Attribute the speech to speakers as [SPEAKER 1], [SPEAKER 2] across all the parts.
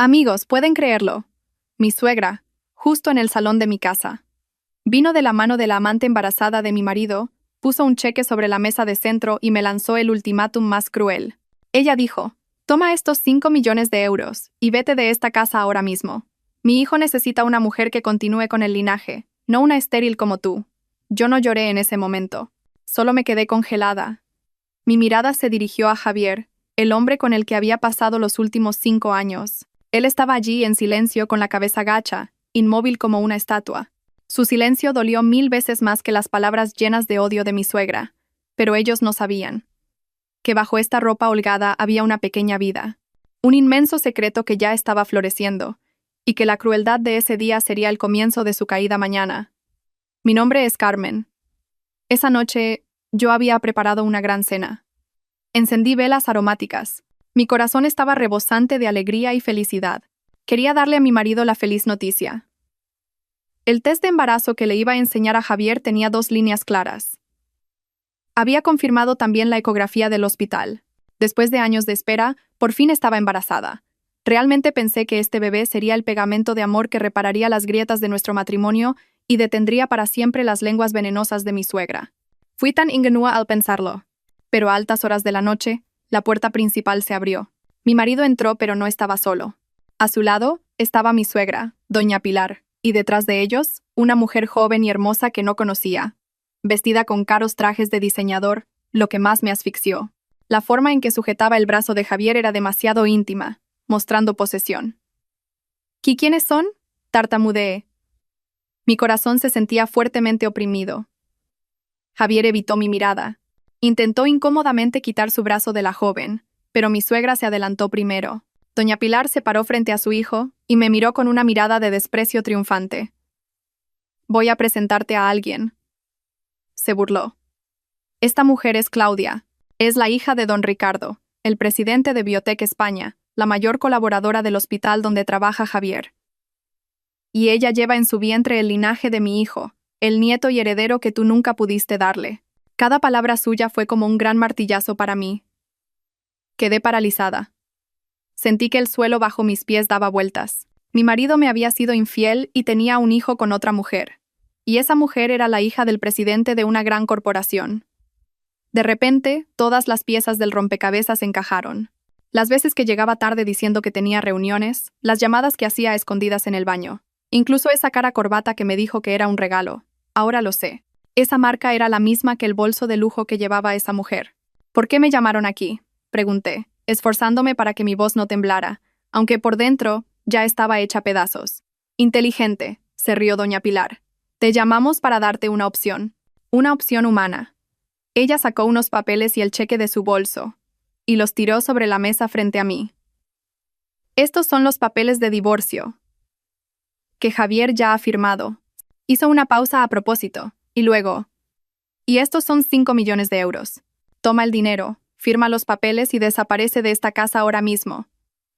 [SPEAKER 1] Amigos, ¿pueden creerlo? Mi suegra, justo en el salón de mi casa. Vino de la mano de la amante embarazada de mi marido, puso un cheque sobre la mesa de centro y me lanzó el ultimátum más cruel. Ella dijo: toma estos 5 millones de euros y vete de esta casa ahora mismo. Mi hijo necesita una mujer que continúe con el linaje, no una estéril como tú. Yo no lloré en ese momento. Solo me quedé congelada. Mi mirada se dirigió a Javier, el hombre con el que había pasado los últimos 5 años. Él estaba allí en silencio con la cabeza gacha, inmóvil como una estatua. Su silencio dolió 1000 veces más que las palabras llenas de odio de mi suegra, pero ellos no sabían que bajo esta ropa holgada había una pequeña vida, un inmenso secreto que ya estaba floreciendo, y que la crueldad de ese día sería el comienzo de su caída mañana. Mi nombre es Carmen. Esa noche, yo había preparado una gran cena. Encendí velas aromáticas. Mi corazón estaba rebosante de alegría y felicidad. Quería darle a mi marido la feliz noticia. El test de embarazo que le iba a enseñar a Javier tenía 2 líneas claras. Había confirmado también la ecografía del hospital. Después de años de espera, por fin estaba embarazada. Realmente pensé que este bebé sería el pegamento de amor que repararía las grietas de nuestro matrimonio y detendría para siempre las lenguas venenosas de mi suegra. Fui tan ingenua al pensarlo. Pero a altas horas de la noche, la puerta principal se abrió. Mi marido entró, pero no estaba solo. A su lado estaba mi suegra, doña Pilar, y detrás de ellos, una mujer joven y hermosa que no conocía, vestida con caros trajes de diseñador, lo que más me asfixió. La forma en que sujetaba el brazo de Javier era demasiado íntima, mostrando posesión. ¿Y quiénes son?, tartamudeé. Mi corazón se sentía fuertemente oprimido. Javier evitó mi mirada. Intentó incómodamente quitar su brazo de la joven, pero mi suegra se adelantó primero. Doña Pilar se paró frente a su hijo y me miró con una mirada de desprecio triunfante. «Voy a presentarte a alguien», se burló. «Esta mujer es Claudia. Es la hija de don Ricardo, el presidente de Biotech España, la mayor colaboradora del hospital donde trabaja Javier. Y ella lleva en su vientre el linaje de mi hijo, el nieto y heredero que tú nunca pudiste darle». Cada palabra suya fue como un gran martillazo para mí. Quedé paralizada. Sentí que el suelo bajo mis pies daba vueltas. Mi marido me había sido infiel y tenía un hijo con otra mujer. Y esa mujer era la hija del presidente de una gran corporación. De repente, todas las piezas del rompecabezas encajaron. Las veces que llegaba tarde diciendo que tenía reuniones, las llamadas que hacía a escondidas en el baño. Incluso esa cara corbata que me dijo que era un regalo. Ahora lo sé. Esa marca era la misma que el bolso de lujo que llevaba esa mujer. «¿Por qué me llamaron aquí?», pregunté, esforzándome para que mi voz no temblara, aunque por dentro ya estaba hecha pedazos. «Inteligente», se rió doña Pilar. «Te llamamos para darte una opción humana». Ella sacó unos papeles y el cheque de su bolso, y los tiró sobre la mesa frente a mí. «Estos son los papeles de divorcio que Javier ya ha firmado». Hizo una pausa a propósito. Y luego, «y estos son 5 millones de euros. Toma el dinero, firma los papeles y desaparece de esta casa ahora mismo.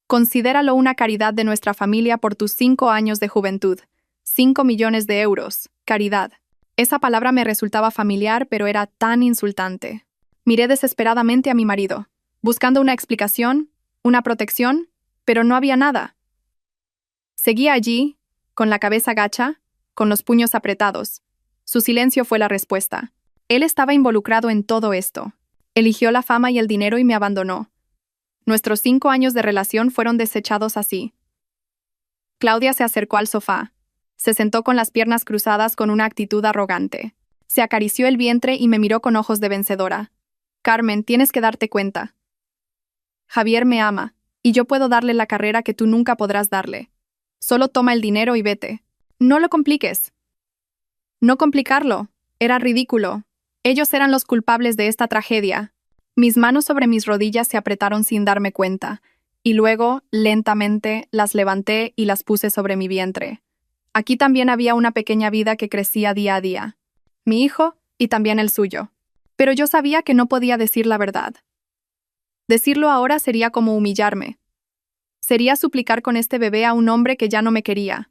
[SPEAKER 1] Considéralo una caridad de nuestra familia por tus 5 años de juventud. 5 millones de euros. Caridad». Esa palabra me resultaba familiar, pero era tan insultante. Miré desesperadamente a mi marido, buscando una explicación, una protección, pero no había nada. Seguía allí, con la cabeza gacha, con los puños apretados. Su silencio fue la respuesta. Él estaba involucrado en todo esto. Eligió la fama y el dinero y me abandonó. Nuestros 5 años de relación fueron desechados así. Claudia se acercó al sofá. Se sentó con las piernas cruzadas con una actitud arrogante. Se acarició el vientre y me miró con ojos de vencedora. «Carmen, tienes que darte cuenta. Javier me ama, y yo puedo darle la carrera que tú nunca podrás darle. Solo toma el dinero y vete. No lo compliques». No complicarlo. Era ridículo. Ellos eran los culpables de esta tragedia. Mis manos sobre mis rodillas se apretaron sin darme cuenta, y luego, lentamente, las levanté y las puse sobre mi vientre. Aquí también había una pequeña vida que crecía día a día. Mi hijo y también el suyo. Pero yo sabía que no podía decir la verdad. Decirlo ahora sería como humillarme. Sería suplicar con este bebé a un hombre que ya no me quería.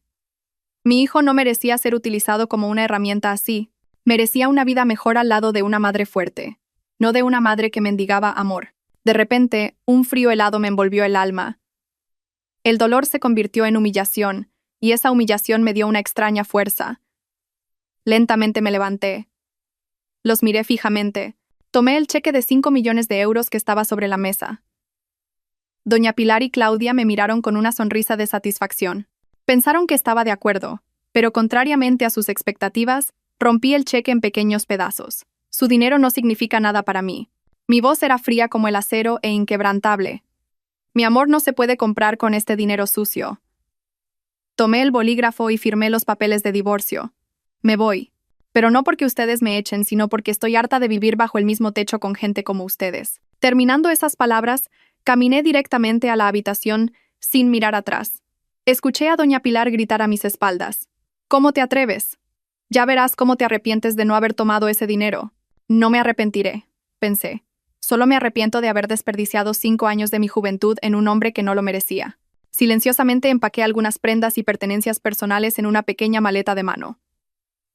[SPEAKER 1] Mi hijo no merecía ser utilizado como una herramienta así. Merecía una vida mejor al lado de una madre fuerte, no de una madre que mendigaba amor. De repente, un frío helado me envolvió el alma. El dolor se convirtió en humillación, y esa humillación me dio una extraña fuerza. Lentamente me levanté. Los miré fijamente. Tomé el cheque de 5 millones de euros que estaba sobre la mesa. Doña Pilar y Claudia me miraron con una sonrisa de satisfacción. Pensaron que estaba de acuerdo, pero contrariamente a sus expectativas, rompí el cheque en pequeños pedazos. Su dinero no significa nada para mí. Mi voz era fría como el acero e inquebrantable. Mi amor no se puede comprar con este dinero sucio. Tomé el bolígrafo y firmé los papeles de divorcio. Me voy. Pero no porque ustedes me echen, sino porque estoy harta de vivir bajo el mismo techo con gente como ustedes. Terminando esas palabras, caminé directamente a la habitación sin mirar atrás. Escuché a doña Pilar gritar a mis espaldas. ¿Cómo te atreves? Ya verás cómo te arrepientes de no haber tomado ese dinero. No me arrepentiré, pensé. Solo me arrepiento de haber desperdiciado 5 años de mi juventud en un hombre que no lo merecía. Silenciosamente empaqué algunas prendas y pertenencias personales en una pequeña maleta de mano.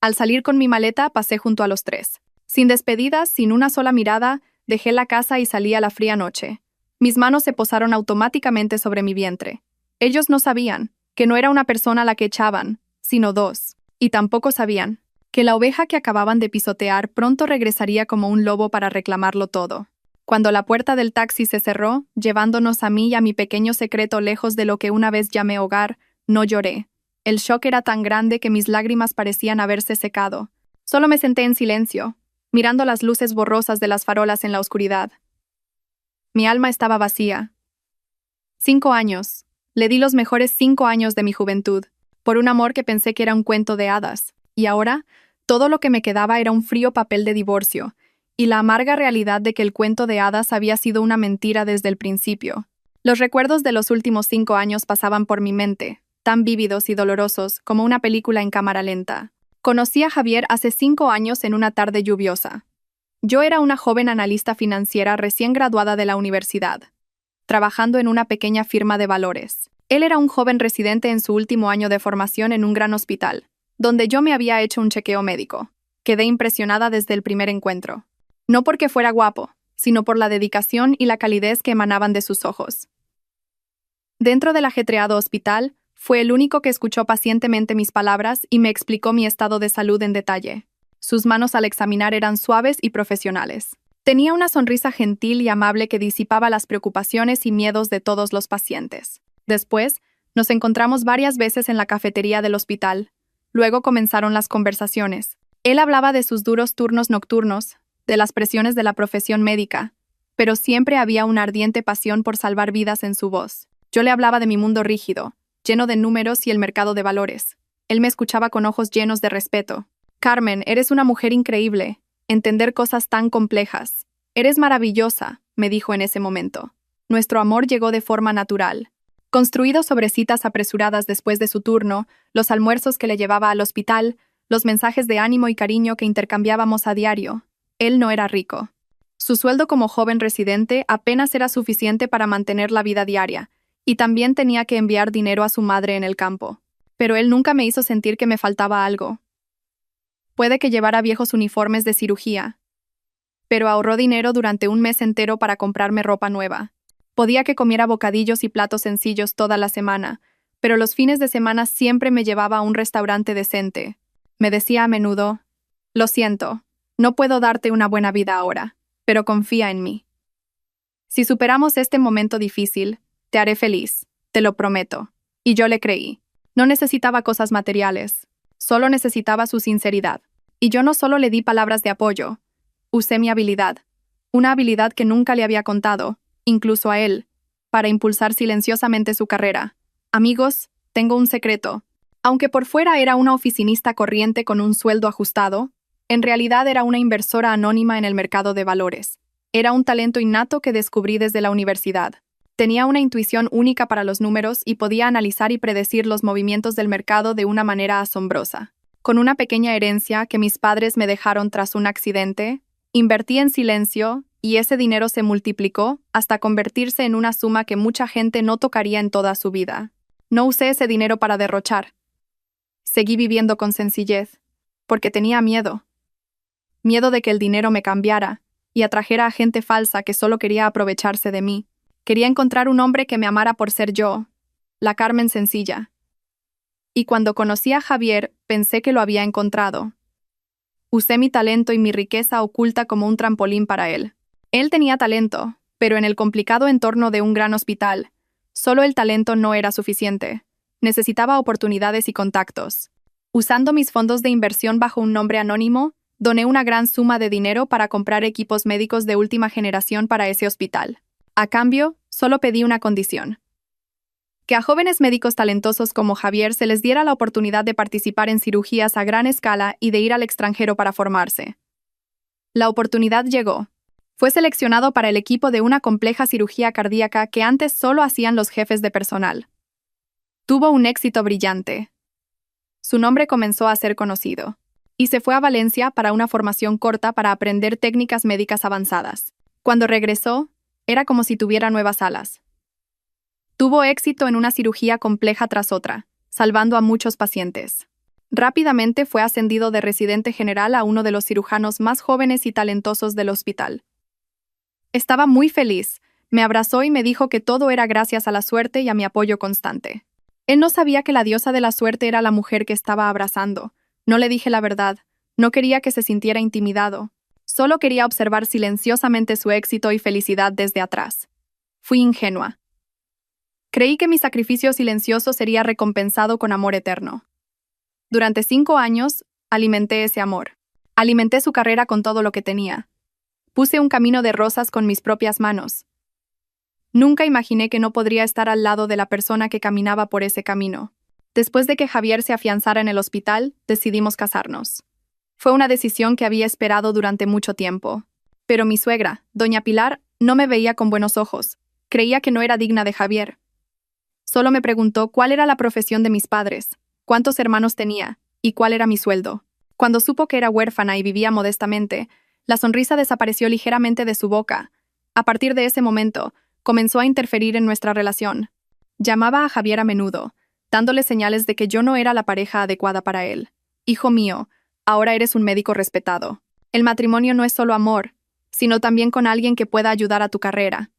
[SPEAKER 1] Al salir con mi maleta, pasé junto a los tres. Sin despedidas, sin una sola mirada, dejé la casa y salí a la fría noche. Mis manos se posaron automáticamente sobre mi vientre. Ellos no sabían que no era una persona la que echaban, sino dos. Y tampoco sabían que la oveja que acababan de pisotear pronto regresaría como un lobo para reclamarlo todo. Cuando la puerta del taxi se cerró, llevándonos a mí y a mi pequeño secreto lejos de lo que una vez llamé hogar, no lloré. El shock era tan grande que mis lágrimas parecían haberse secado. Solo me senté en silencio, mirando las luces borrosas de las farolas en la oscuridad. Mi alma estaba vacía. 5 años. Le di los mejores 5 años de mi juventud, por un amor que pensé que era un cuento de hadas. Y ahora, todo lo que me quedaba era un frío papel de divorcio, y la amarga realidad de que el cuento de hadas había sido una mentira desde el principio. Los recuerdos de los últimos 5 años pasaban por mi mente, tan vívidos y dolorosos como una película en cámara lenta. Conocí a Javier hace 5 años en una tarde lluviosa. Yo era una joven analista financiera recién graduada de la universidad, trabajando en una pequeña firma de valores. Él era un joven residente en su último año de formación en un gran hospital, donde yo me había hecho un chequeo médico. Quedé impresionada desde el primer encuentro. No porque fuera guapo, sino por la dedicación y la calidez que emanaban de sus ojos. Dentro del ajetreado hospital, fue el único que escuchó pacientemente mis palabras y me explicó mi estado de salud en detalle. Sus manos al examinar eran suaves y profesionales. Tenía una sonrisa gentil y amable que disipaba las preocupaciones y miedos de todos los pacientes. Después, nos encontramos varias veces en la cafetería del hospital. Luego comenzaron las conversaciones. Él hablaba de sus duros turnos nocturnos, de las presiones de la profesión médica, pero siempre había una ardiente pasión por salvar vidas en su voz. Yo le hablaba de mi mundo rígido, lleno de números y el mercado de valores. Él me escuchaba con ojos llenos de respeto. Carmen, eres una mujer increíble. Entender cosas tan complejas. Eres maravillosa, me dijo en ese momento. Nuestro amor llegó de forma natural. Construido sobre citas apresuradas después de su turno, los almuerzos que le llevaba al hospital, los mensajes de ánimo y cariño que intercambiábamos a diario. Él no era rico. Su sueldo como joven residente apenas era suficiente para mantener la vida diaria, y también tenía que enviar dinero a su madre en el campo. Pero él nunca me hizo sentir que me faltaba algo. Puede que llevara viejos uniformes de cirugía, pero ahorró dinero durante un mes entero para comprarme ropa nueva. Podía que comiera bocadillos y platos sencillos toda la semana, pero los fines de semana siempre me llevaba a un restaurante decente. Me decía a menudo, «Lo siento, no puedo darte una buena vida ahora, pero confía en mí. Si superamos este momento difícil, te haré feliz, te lo prometo». Y yo le creí. No necesitaba cosas materiales, solo necesitaba su sinceridad. Y yo no solo le di palabras de apoyo, usé mi habilidad, una habilidad que nunca le había contado, incluso a él, para impulsar silenciosamente su carrera. Amigos, tengo un secreto. Aunque por fuera era una oficinista corriente con un sueldo ajustado, en realidad era una inversora anónima en el mercado de valores. Era un talento innato que descubrí desde la universidad. Tenía una intuición única para los números y podía analizar y predecir los movimientos del mercado de una manera asombrosa. Con una pequeña herencia que mis padres me dejaron tras un accidente, invertí en silencio y ese dinero se multiplicó hasta convertirse en una suma que mucha gente no tocaría en toda su vida. No usé ese dinero para derrochar. Seguí viviendo con sencillez, porque tenía miedo. Miedo de que el dinero me cambiara y atrajera a gente falsa que solo quería aprovecharse de mí. Quería encontrar un hombre que me amara por ser yo, la Carmen sencilla. Y cuando conocí a Javier, pensé que lo había encontrado. Usé mi talento y mi riqueza oculta como un trampolín para él. Él tenía talento, pero en el complicado entorno de un gran hospital, solo el talento no era suficiente. Necesitaba oportunidades y contactos. Usando mis fondos de inversión bajo un nombre anónimo, doné una gran suma de dinero para comprar equipos médicos de última generación para ese hospital. A cambio, solo pedí una condición: que a jóvenes médicos talentosos como Javier se les diera la oportunidad de participar en cirugías a gran escala y de ir al extranjero para formarse. La oportunidad llegó. Fue seleccionado para el equipo de una compleja cirugía cardíaca que antes solo hacían los jefes de personal. Tuvo un éxito brillante. Su nombre comenzó a ser conocido, y se fue a Valencia para una formación corta para aprender técnicas médicas avanzadas. Cuando regresó, era como si tuviera nuevas alas. Tuvo éxito en una cirugía compleja tras otra, salvando a muchos pacientes. Rápidamente fue ascendido de residente general a uno de los cirujanos más jóvenes y talentosos del hospital. Estaba muy feliz, me abrazó y me dijo que todo era gracias a la suerte y a mi apoyo constante. Él no sabía que la diosa de la suerte era la mujer que estaba abrazando. No le dije la verdad, no quería que se sintiera intimidado. Solo quería observar silenciosamente su éxito y felicidad desde atrás. Fui ingenua. Creí que mi sacrificio silencioso sería recompensado con amor eterno. Durante 5 años, alimenté ese amor. Alimenté su carrera con todo lo que tenía. Puse un camino de rosas con mis propias manos. Nunca imaginé que no podría estar al lado de la persona que caminaba por ese camino. Después de que Javier se afianzara en el hospital, decidimos casarnos. Fue una decisión que había esperado durante mucho tiempo. Pero mi suegra, doña Pilar, no me veía con buenos ojos. Creía que no era digna de Javier. Solo me preguntó cuál era la profesión de mis padres, cuántos hermanos tenía y cuál era mi sueldo. Cuando supo que era huérfana y vivía modestamente, la sonrisa desapareció ligeramente de su boca. A partir de ese momento, comenzó a interferir en nuestra relación. Llamaba a Javier a menudo, dándole señales de que yo no era la pareja adecuada para él. Hijo mío, ahora eres un médico respetado. El matrimonio no es solo amor, sino también con alguien que pueda ayudar a tu carrera.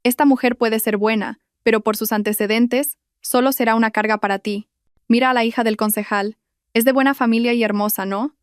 [SPEAKER 1] Esta mujer puede ser buena, pero por sus antecedentes, solo será una carga para ti. Mira a la hija del concejal. Es de buena familia y hermosa, ¿no?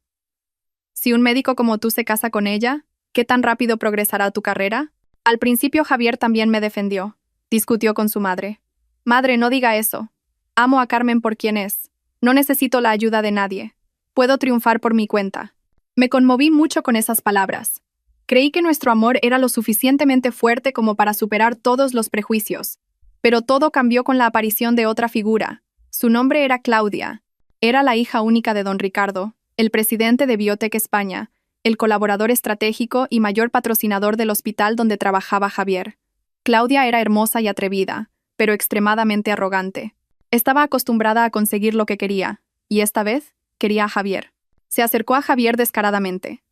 [SPEAKER 1] Si un médico como tú se casa con ella, ¿qué tan rápido progresará tu carrera? Al principio Javier también me defendió. Discutió con su madre. Madre, no diga eso. Amo a Carmen por quien es. No necesito la ayuda de nadie. Puedo triunfar por mi cuenta. Me conmoví mucho con esas palabras. Creí que nuestro amor era lo suficientemente fuerte como para superar todos los prejuicios. Pero todo cambió con la aparición de otra figura. Su nombre era Claudia. Era la hija única de don Ricardo, el presidente de Biotech España, el colaborador estratégico y mayor patrocinador del hospital donde trabajaba Javier. Claudia era hermosa y atrevida, pero extremadamente arrogante. Estaba acostumbrada a conseguir lo que quería, y esta vez quería a Javier. Se acercó a Javier descaradamente.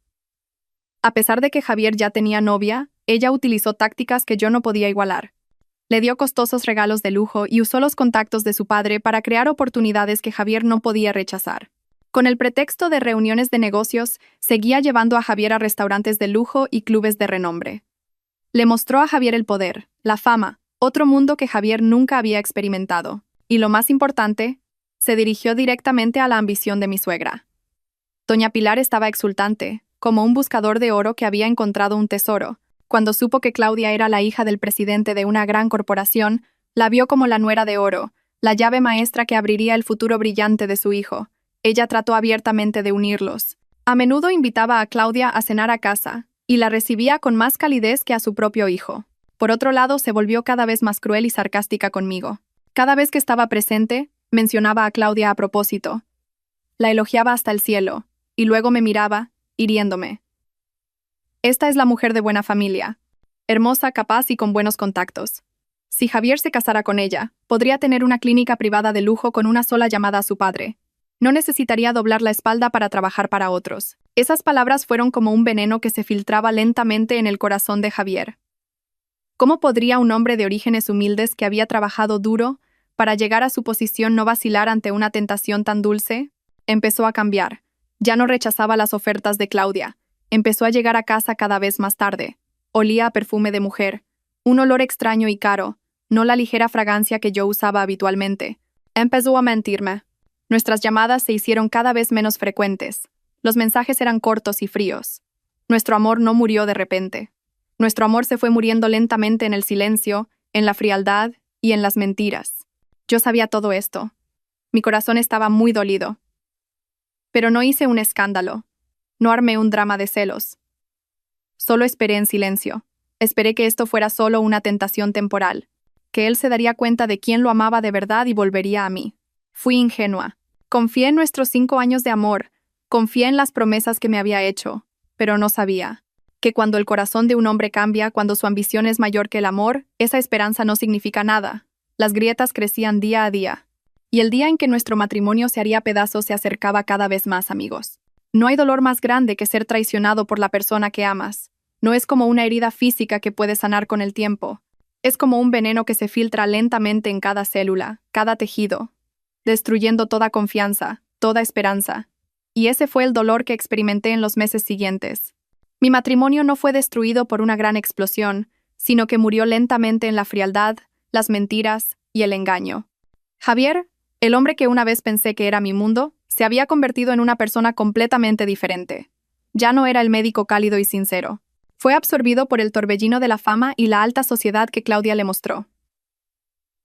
[SPEAKER 1] A pesar de que Javier ya tenía novia, ella utilizó tácticas que yo no podía igualar. Le dio costosos regalos de lujo y usó los contactos de su padre para crear oportunidades que Javier no podía rechazar. Con el pretexto de reuniones de negocios, seguía llevando a Javier a restaurantes de lujo y clubes de renombre. Le mostró a Javier el poder, la fama, otro mundo que Javier nunca había experimentado. Y lo más importante, se dirigió directamente a la ambición de mi suegra. Doña Pilar estaba exultante, como un buscador de oro que había encontrado un tesoro. Cuando supo que Claudia era la hija del presidente de una gran corporación, la vio como la nuera de oro, la llave maestra que abriría el futuro brillante de su hijo. Ella trató abiertamente de unirlos. A menudo invitaba a Claudia a cenar a casa, y la recibía con más calidez que a su propio hijo. Por otro lado, se volvió cada vez más cruel y sarcástica conmigo. Cada vez que estaba presente, mencionaba a Claudia a propósito. La elogiaba hasta el cielo, y luego me miraba, hiriéndome. Esta es la mujer de buena familia, hermosa, capaz y con buenos contactos. Si Javier se casara con ella, podría tener una clínica privada de lujo con una sola llamada a su padre. No necesitaría doblar la espalda para trabajar para otros. Esas palabras fueron como un veneno que se filtraba lentamente en el corazón de Javier. ¿Cómo podría un hombre de orígenes humildes que había trabajado duro para llegar a su posición no vacilar ante una tentación tan dulce? Empezó a cambiar. Ya no rechazaba las ofertas de Claudia. Empezó a llegar a casa cada vez más tarde. Olía a perfume de mujer, un olor extraño y caro, no la ligera fragancia que yo usaba habitualmente. Empezó a mentirme. Nuestras llamadas se hicieron cada vez menos frecuentes. Los mensajes eran cortos y fríos. Nuestro amor no murió de repente. Nuestro amor se fue muriendo lentamente en el silencio, en la frialdad y en las mentiras. Yo sabía todo esto. Mi corazón estaba muy dolido. Pero no hice un escándalo. No armé un drama de celos. Solo esperé en silencio. Esperé que esto fuera solo una tentación temporal, que él se daría cuenta de quién lo amaba de verdad y volvería a mí. Fui ingenua. Confié en nuestros 5 años de amor, confié en las promesas que me había hecho, pero no sabía que cuando el corazón de un hombre cambia, cuando su ambición es mayor que el amor, esa esperanza no significa nada. Las grietas crecían día a día. Y el día en que nuestro matrimonio se haría pedazos se acercaba cada vez más, amigos. No hay dolor más grande que ser traicionado por la persona que amas. No es como una herida física que puede sanar con el tiempo. Es como un veneno que se filtra lentamente en cada célula, cada tejido, destruyendo toda confianza, toda esperanza. Y ese fue el dolor que experimenté en los meses siguientes. Mi matrimonio no fue destruido por una gran explosión, sino que murió lentamente en la frialdad, las mentiras y el engaño. Javier, el hombre que una vez pensé que era mi mundo, se había convertido en una persona completamente diferente. Ya no era el médico cálido y sincero. Fue absorbido por el torbellino de la fama y la alta sociedad que Claudia le mostró.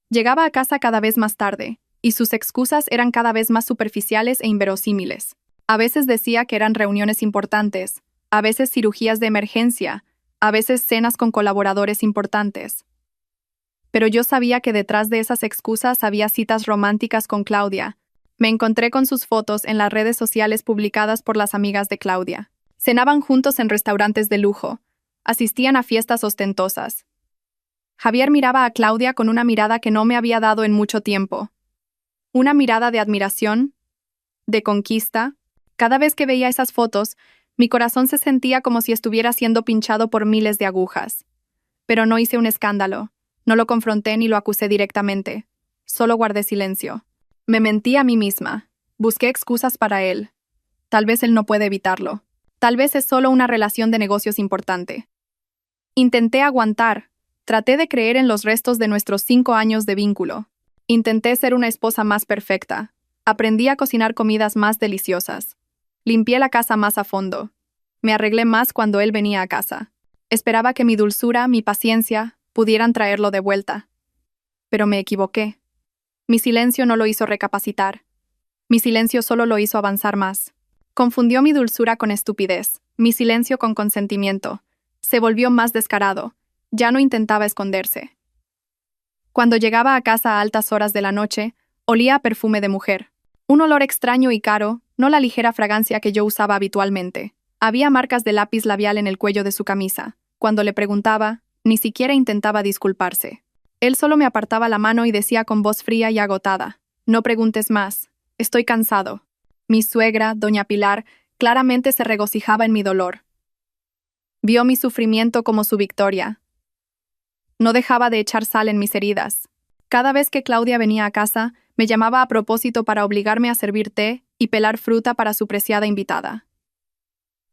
[SPEAKER 1] Llegaba a casa cada vez más tarde, y sus excusas eran cada vez más superficiales e inverosímiles. A veces decía que eran reuniones importantes, a veces cirugías de emergencia, a veces cenas con colaboradores importantes. Pero yo sabía que detrás de esas excusas había citas románticas con Claudia. Me encontré con sus fotos en las redes sociales publicadas por las amigas de Claudia. Cenaban juntos en restaurantes de lujo. Asistían a fiestas ostentosas. Javier miraba a Claudia con una mirada que no me había dado en mucho tiempo. Una mirada de admiración, de conquista. Cada vez que veía esas fotos, mi corazón se sentía como si estuviera siendo pinchado por miles de agujas. Pero no hice un escándalo. No lo confronté ni lo acusé directamente. Solo guardé silencio. Me mentí a mí misma. Busqué excusas para él. Tal vez él no puede evitarlo. Tal vez es solo una relación de negocios importante. Intenté aguantar. Traté de creer en los restos de nuestros 5 años de vínculo. Intenté ser una esposa más perfecta. Aprendí a cocinar comidas más deliciosas. Limpié la casa más a fondo. Me arreglé más cuando él venía a casa. Esperaba que mi dulzura, mi paciencia, pudieran traerlo de vuelta. Pero me equivoqué. Mi silencio no lo hizo recapacitar. Mi silencio solo lo hizo avanzar más. Confundió mi dulzura con estupidez, mi silencio con consentimiento. Se volvió más descarado. Ya no intentaba esconderse. Cuando llegaba a casa a altas horas de la noche, olía a perfume de mujer. Un olor extraño y caro, no la ligera fragancia que yo usaba habitualmente. Había marcas de lápiz labial en el cuello de su camisa. Cuando le preguntaba, ni siquiera intentaba disculparse. Él solo me apartaba la mano y decía con voz fría y agotada: «No preguntes más. Estoy cansado». Mi suegra, doña Pilar, claramente se regocijaba en mi dolor. Vio mi sufrimiento como su victoria. No dejaba de echar sal en mis heridas. Cada vez que Claudia venía a casa, me llamaba a propósito para obligarme a servir té y pelar fruta para su preciada invitada.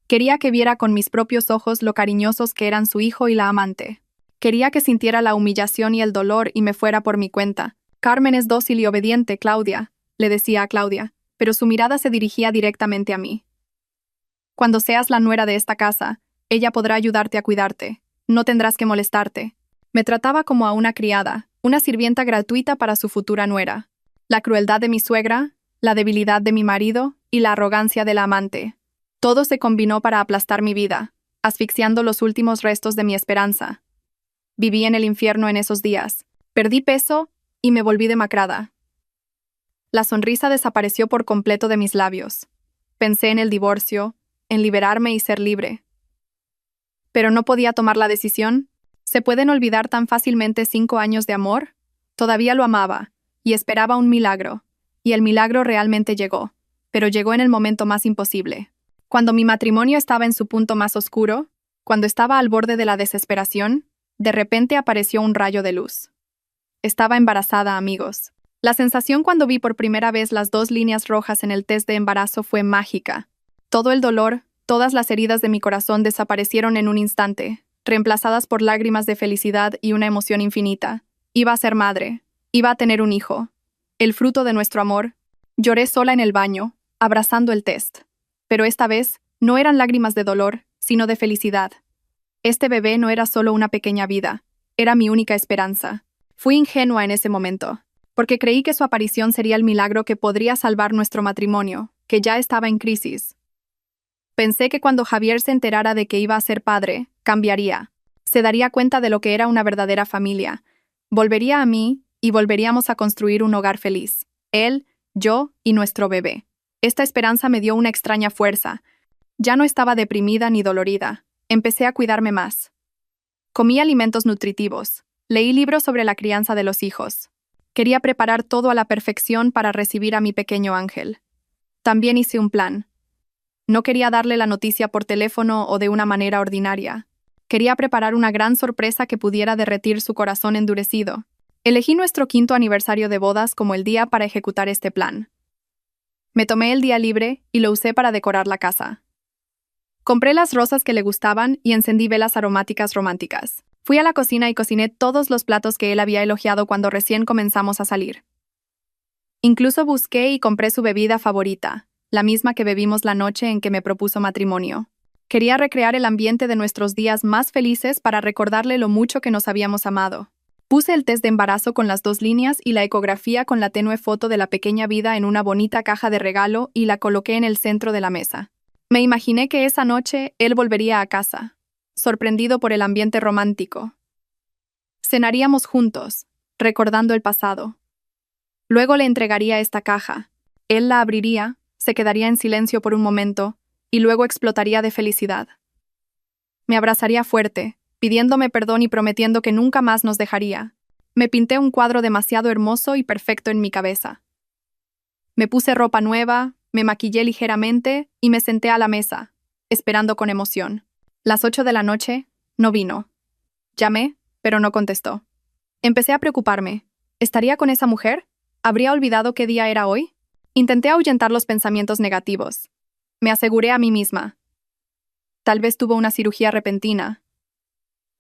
[SPEAKER 1] Quería que viera con mis propios ojos lo cariñosos que eran su hijo y la amante. Quería que sintiera la humillación y el dolor y me fuera por mi cuenta. «Carmen es dócil y obediente, Claudia», le decía a Claudia, pero su mirada se dirigía directamente a mí. «Cuando seas la nuera de esta casa, ella podrá ayudarte a cuidarte. No tendrás que molestarte». Me trataba como a una criada, una sirvienta gratuita para su futura nuera. La crueldad de mi suegra, la debilidad de mi marido y la arrogancia de la amante. Todo se combinó para aplastar mi vida, asfixiando los últimos restos de mi esperanza. Viví en el infierno en esos días. Perdí peso y me volví demacrada. La sonrisa desapareció por completo de mis labios. Pensé en el divorcio, en liberarme y ser libre. Pero no podía tomar la decisión. ¿Se pueden olvidar tan fácilmente 5 años de amor? Todavía lo amaba, y esperaba un milagro. Y el milagro realmente llegó, pero llegó en el momento más imposible. Cuando mi matrimonio estaba en su punto más oscuro, cuando estaba al borde de la desesperación, de repente apareció un rayo de luz. Estaba embarazada, amigos. La sensación cuando vi por primera vez las 2 líneas rojas en el test de embarazo fue mágica. Todo el dolor, todas las heridas de mi corazón desaparecieron en un instante, reemplazadas por lágrimas de felicidad y una emoción infinita. Iba a ser madre. Iba a tener un hijo. El fruto de nuestro amor. Lloré sola en el baño, abrazando el test. Pero esta vez no eran lágrimas de dolor, sino de felicidad. Este bebé no era solo una pequeña vida, era mi única esperanza. Fui ingenua en ese momento, porque creí que su aparición sería el milagro que podría salvar nuestro matrimonio, que ya estaba en crisis. Pensé que cuando Javier se enterara de que iba a ser padre, cambiaría. Se daría cuenta de lo que era una verdadera familia. Volvería a mí y volveríamos a construir un hogar feliz. Él, yo y nuestro bebé. Esta esperanza me dio una extraña fuerza. Ya no estaba deprimida ni dolorida. Empecé a cuidarme más. Comí alimentos nutritivos. Leí libros sobre la crianza de los hijos. Quería preparar todo a la perfección para recibir a mi pequeño ángel. También hice un plan. No quería darle la noticia por teléfono o de una manera ordinaria. Quería preparar una gran sorpresa que pudiera derretir su corazón endurecido. Elegí nuestro 5º aniversario de bodas como el día para ejecutar este plan. Me tomé el día libre y lo usé para decorar la casa. Compré las rosas que le gustaban y encendí velas aromáticas románticas. Fui a la cocina y cociné todos los platos que él había elogiado cuando recién comenzamos a salir. Incluso busqué y compré su bebida favorita, la misma que bebimos la noche en que me propuso matrimonio. Quería recrear el ambiente de nuestros días más felices para recordarle lo mucho que nos habíamos amado. Puse el test de embarazo con las 2 líneas y la ecografía con la tenue foto de la pequeña vida en una bonita caja de regalo y la coloqué en el centro de la mesa. Me imaginé que esa noche él volvería a casa, sorprendido por el ambiente romántico. Cenaríamos juntos, recordando el pasado. Luego le entregaría esta caja. Él la abriría, se quedaría en silencio por un momento, y luego explotaría de felicidad. Me abrazaría fuerte, pidiéndome perdón y prometiendo que nunca más nos dejaría. Me pinté un cuadro demasiado hermoso y perfecto en mi cabeza. Me puse ropa nueva, me maquillé ligeramente y me senté a la mesa, esperando con emoción. Las 8 de la noche, no vino. Llamé, pero no contestó. Empecé a preocuparme. ¿Estaría con esa mujer? ¿Habría olvidado qué día era hoy? Intenté ahuyentar los pensamientos negativos. Me aseguré a mí misma. Tal vez tuvo una cirugía repentina.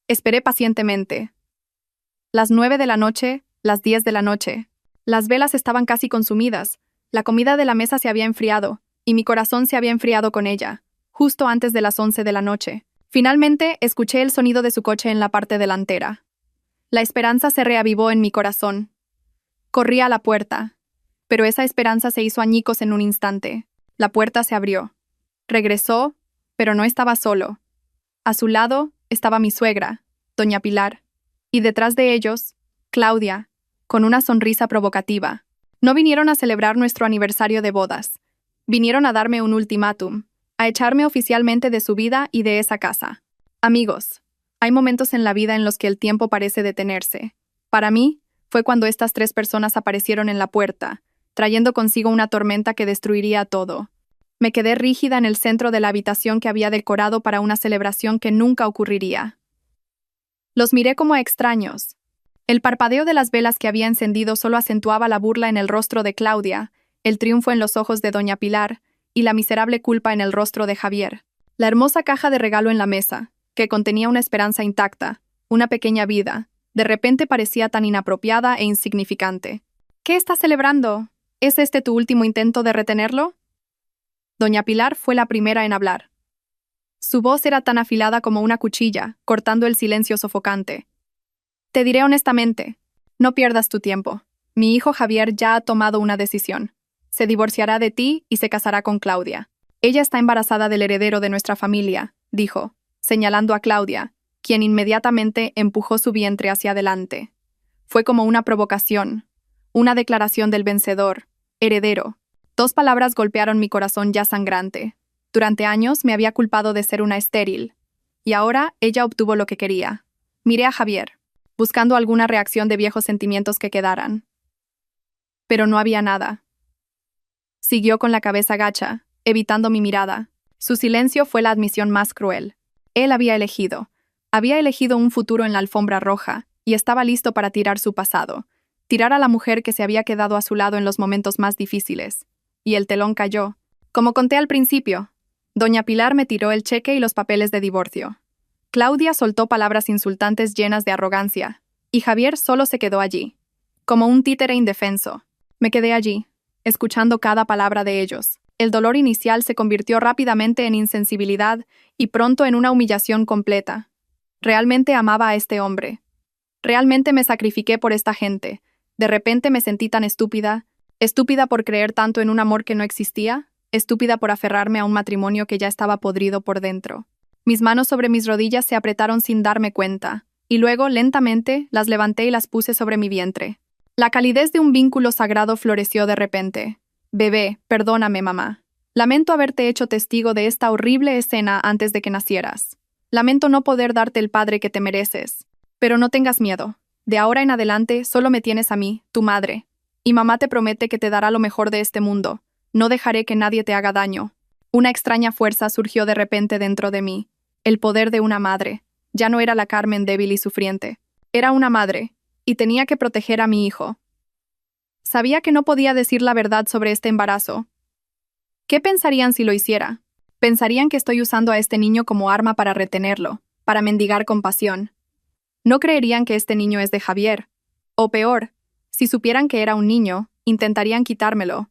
[SPEAKER 1] Esperé pacientemente. Las 9 de la noche, las 10 de la noche. Las velas estaban casi consumidas. La comida de la mesa se había enfriado, y mi corazón se había enfriado con ella, justo antes de las 11 de la noche. Finalmente, escuché el sonido de su coche en la parte delantera. La esperanza se reavivó en mi corazón. Corrí a la puerta, pero esa esperanza se hizo añicos en un instante. La puerta se abrió. Regresó, pero no estaba solo. A su lado estaba mi suegra, doña Pilar, y detrás de ellos, Claudia, con una sonrisa provocativa. No vinieron a celebrar nuestro aniversario de bodas. Vinieron a darme un ultimátum, a echarme oficialmente de su vida y de esa casa. Amigos, hay momentos en la vida en los que el tiempo parece detenerse. Para mí, fue cuando estas 3 personas aparecieron en la puerta, trayendo consigo una tormenta que destruiría todo. Me quedé rígida en el centro de la habitación que había decorado para una celebración que nunca ocurriría. Los miré como a extraños. El parpadeo de las velas que había encendido solo acentuaba la burla en el rostro de Claudia, el triunfo en los ojos de doña Pilar y la miserable culpa en el rostro de Javier. La hermosa caja de regalo en la mesa, que contenía una esperanza intacta, una pequeña vida, de repente parecía tan inapropiada e insignificante. ¿Qué estás celebrando? ¿Es este tu último intento de retenerlo? Doña Pilar fue la primera en hablar. Su voz era tan afilada como una cuchilla, cortando el silencio sofocante. Te diré honestamente, no pierdas tu tiempo. Mi hijo Javier ya ha tomado una decisión. Se divorciará de ti y se casará con Claudia. Ella está embarazada del heredero de nuestra familia, dijo, señalando a Claudia, quien inmediatamente empujó su vientre hacia adelante. Fue como una provocación, una declaración del vencedor, heredero. 2 palabras golpearon mi corazón ya sangrante. Durante años me había culpado de ser una estéril, y ahora ella obtuvo lo que quería. Miré a Javier, buscando alguna reacción de viejos sentimientos que quedaran. Pero no había nada. Siguió con la cabeza gacha, evitando mi mirada. Su silencio fue la admisión más cruel. Él había elegido un futuro en la alfombra roja, y estaba listo para tirar su pasado, tirar a la mujer que se había quedado a su lado en los momentos más difíciles. Y el telón cayó. Como conté al principio, doña Pilar me tiró el cheque y los papeles de divorcio. Claudia soltó palabras insultantes llenas de arrogancia. Y Javier solo se quedó allí, como un títere indefenso. Me quedé allí, escuchando cada palabra de ellos. El dolor inicial se convirtió rápidamente en insensibilidad y pronto en una humillación completa. Realmente amaba a este hombre. Realmente me sacrifiqué por esta gente. De repente me sentí tan estúpida. Estúpida por creer tanto en un amor que no existía. Estúpida por aferrarme a un matrimonio que ya estaba podrido por dentro. Mis manos sobre mis rodillas se apretaron sin darme cuenta, y luego, lentamente, las levanté y las puse sobre mi vientre. La calidez de un vínculo sagrado floreció de repente. Bebé, perdóname, mamá. Lamento haberte hecho testigo de esta horrible escena antes de que nacieras. Lamento no poder darte el padre que te mereces. Pero no tengas miedo. De ahora en adelante solo me tienes a mí, tu madre. Y mamá te promete que te dará lo mejor de este mundo. No dejaré que nadie te haga daño. Una extraña fuerza surgió de repente dentro de mí. El poder de una madre. Ya no era la Carmen débil y sufriente. Era una madre, y tenía que proteger a mi hijo. Sabía que no podía decir la verdad sobre este embarazo. ¿Qué pensarían si lo hiciera? Pensarían que estoy usando a este niño como arma para retenerlo, para mendigar compasión. No creerían que este niño es de Javier. O peor, si supieran que era un niño, intentarían quitármelo.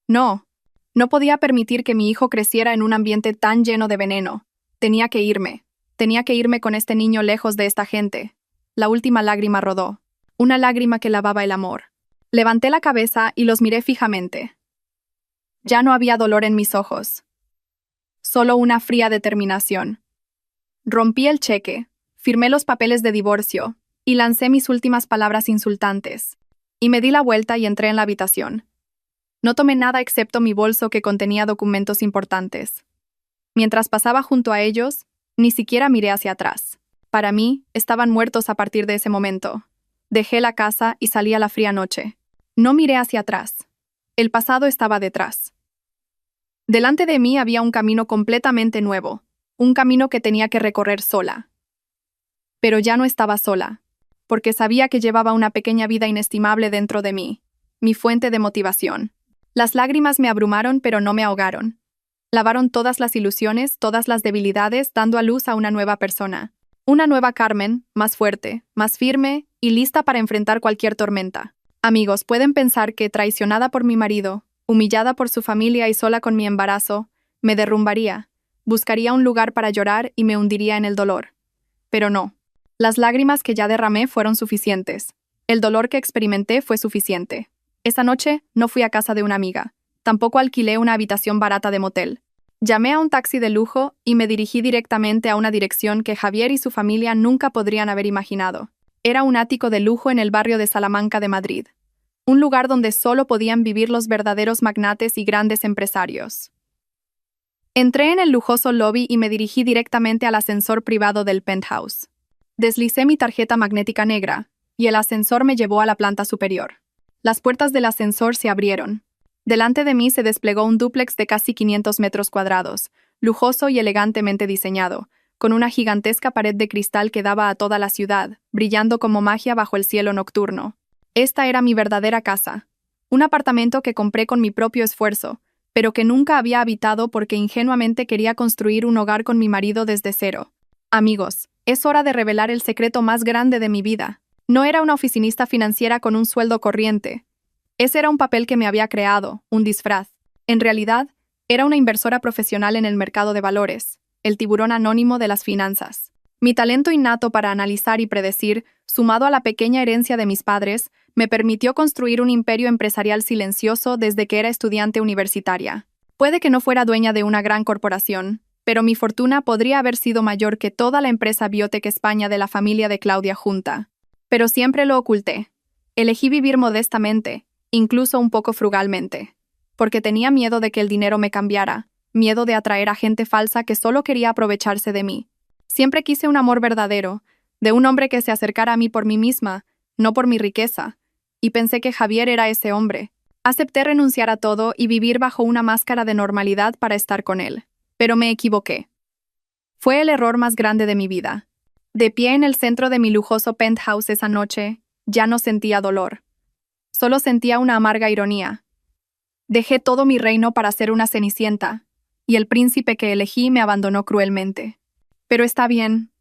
[SPEAKER 1] No, no podía permitir que mi hijo creciera en un ambiente tan lleno de veneno. Tenía que irme. Tenía que irme con este niño lejos de esta gente. La última lágrima rodó. Una lágrima que lavaba el amor. Levanté la cabeza y los miré fijamente. Ya no había dolor en mis ojos. Solo una fría determinación. Rompí el cheque, firmé los papeles de divorcio y lancé mis últimas palabras insultantes. Y me di la vuelta y entré en la habitación. No tomé nada excepto mi bolso que contenía documentos importantes. Mientras pasaba junto a ellos, ni siquiera miré hacia atrás. Para mí, estaban muertos a partir de ese momento. Dejé la casa y salí a la fría noche. No miré hacia atrás. El pasado estaba detrás. Delante de mí había un camino completamente nuevo, un camino que tenía que recorrer sola. Pero ya no estaba sola, porque sabía que llevaba una pequeña vida inestimable dentro de mí, mi fuente de motivación. Las lágrimas me abrumaron, pero no me ahogaron. Lavaron todas las ilusiones, todas las debilidades, dando a luz a una nueva persona. Una nueva Carmen, más fuerte, más firme y lista para enfrentar cualquier tormenta. Amigos, pueden pensar que, traicionada por mi marido, humillada por su familia y sola con mi embarazo, me derrumbaría, buscaría un lugar para llorar y me hundiría en el dolor. Pero no. Las lágrimas que ya derramé fueron suficientes. El dolor que experimenté fue suficiente. Esa noche no fui a casa de una amiga. Tampoco alquilé una habitación barata de motel. Llamé a un taxi de lujo y me dirigí directamente a una dirección que Javier y su familia nunca podrían haber imaginado. Era un ático de lujo en el barrio de Salamanca de Madrid. Un lugar donde solo podían vivir los verdaderos magnates y grandes empresarios. Entré en el lujoso lobby y me dirigí directamente al ascensor privado del penthouse. Deslicé mi tarjeta magnética negra, y el ascensor me llevó a la planta superior. Las puertas del ascensor se abrieron. Delante de mí se desplegó un dúplex de casi 500 metros cuadrados, lujoso y elegantemente diseñado, con una gigantesca pared de cristal que daba a toda la ciudad, brillando como magia bajo el cielo nocturno. Esta era mi verdadera casa. Un apartamento que compré con mi propio esfuerzo, pero que nunca había habitado porque ingenuamente quería construir un hogar con mi marido desde cero. Amigos, es hora de revelar el secreto más grande de mi vida. No era una oficinista financiera con un sueldo corriente. Ese era un papel que me había creado, un disfraz. En realidad, era una inversora profesional en el mercado de valores, el tiburón anónimo de las finanzas. Mi talento innato para analizar y predecir, sumado a la pequeña herencia de mis padres, me permitió construir un imperio empresarial silencioso desde que era estudiante universitaria. Puede que no fuera dueña de una gran corporación, pero mi fortuna podría haber sido mayor que toda la empresa Biotech España de la familia de Claudia Junta. Pero siempre lo oculté. Elegí vivir modestamente, incluso un poco frugalmente, porque tenía miedo de que el dinero me cambiara, miedo de atraer a gente falsa que solo quería aprovecharse de mí. Siempre quise un amor verdadero, de un hombre que se acercara a mí por mí misma, no por mi riqueza, y pensé que Javier era ese hombre. Acepté renunciar a todo y vivir bajo una máscara de normalidad para estar con él. Pero me equivoqué. Fue el error más grande de mi vida. De pie en el centro de mi lujoso penthouse esa noche, ya no sentía dolor. Solo sentía una amarga ironía. Dejé todo mi reino para ser una cenicienta, y el príncipe que elegí me abandonó cruelmente. Pero está bien.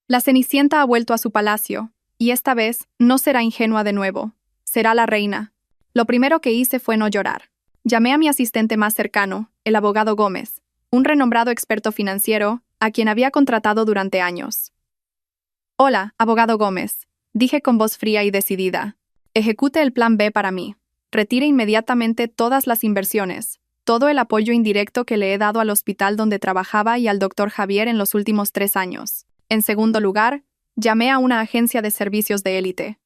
[SPEAKER 1] La Cenicienta ha vuelto a su palacio, Y esta vez no será ingenua de nuevo. Será la reina. Lo primero que hice fue no llorar. Llamé a mi asistente más cercano, el abogado Gómez, un renombrado experto financiero, a quien había contratado durante años. «Hola, abogado Gómez», dije con voz fría y decidida. «Ejecute el plan B para mí. Retire inmediatamente todas las inversiones, todo el apoyo indirecto que le he dado al hospital donde trabajaba y al doctor Javier en los últimos 3 años. En segundo lugar, llamé a una agencia de servicios de élite.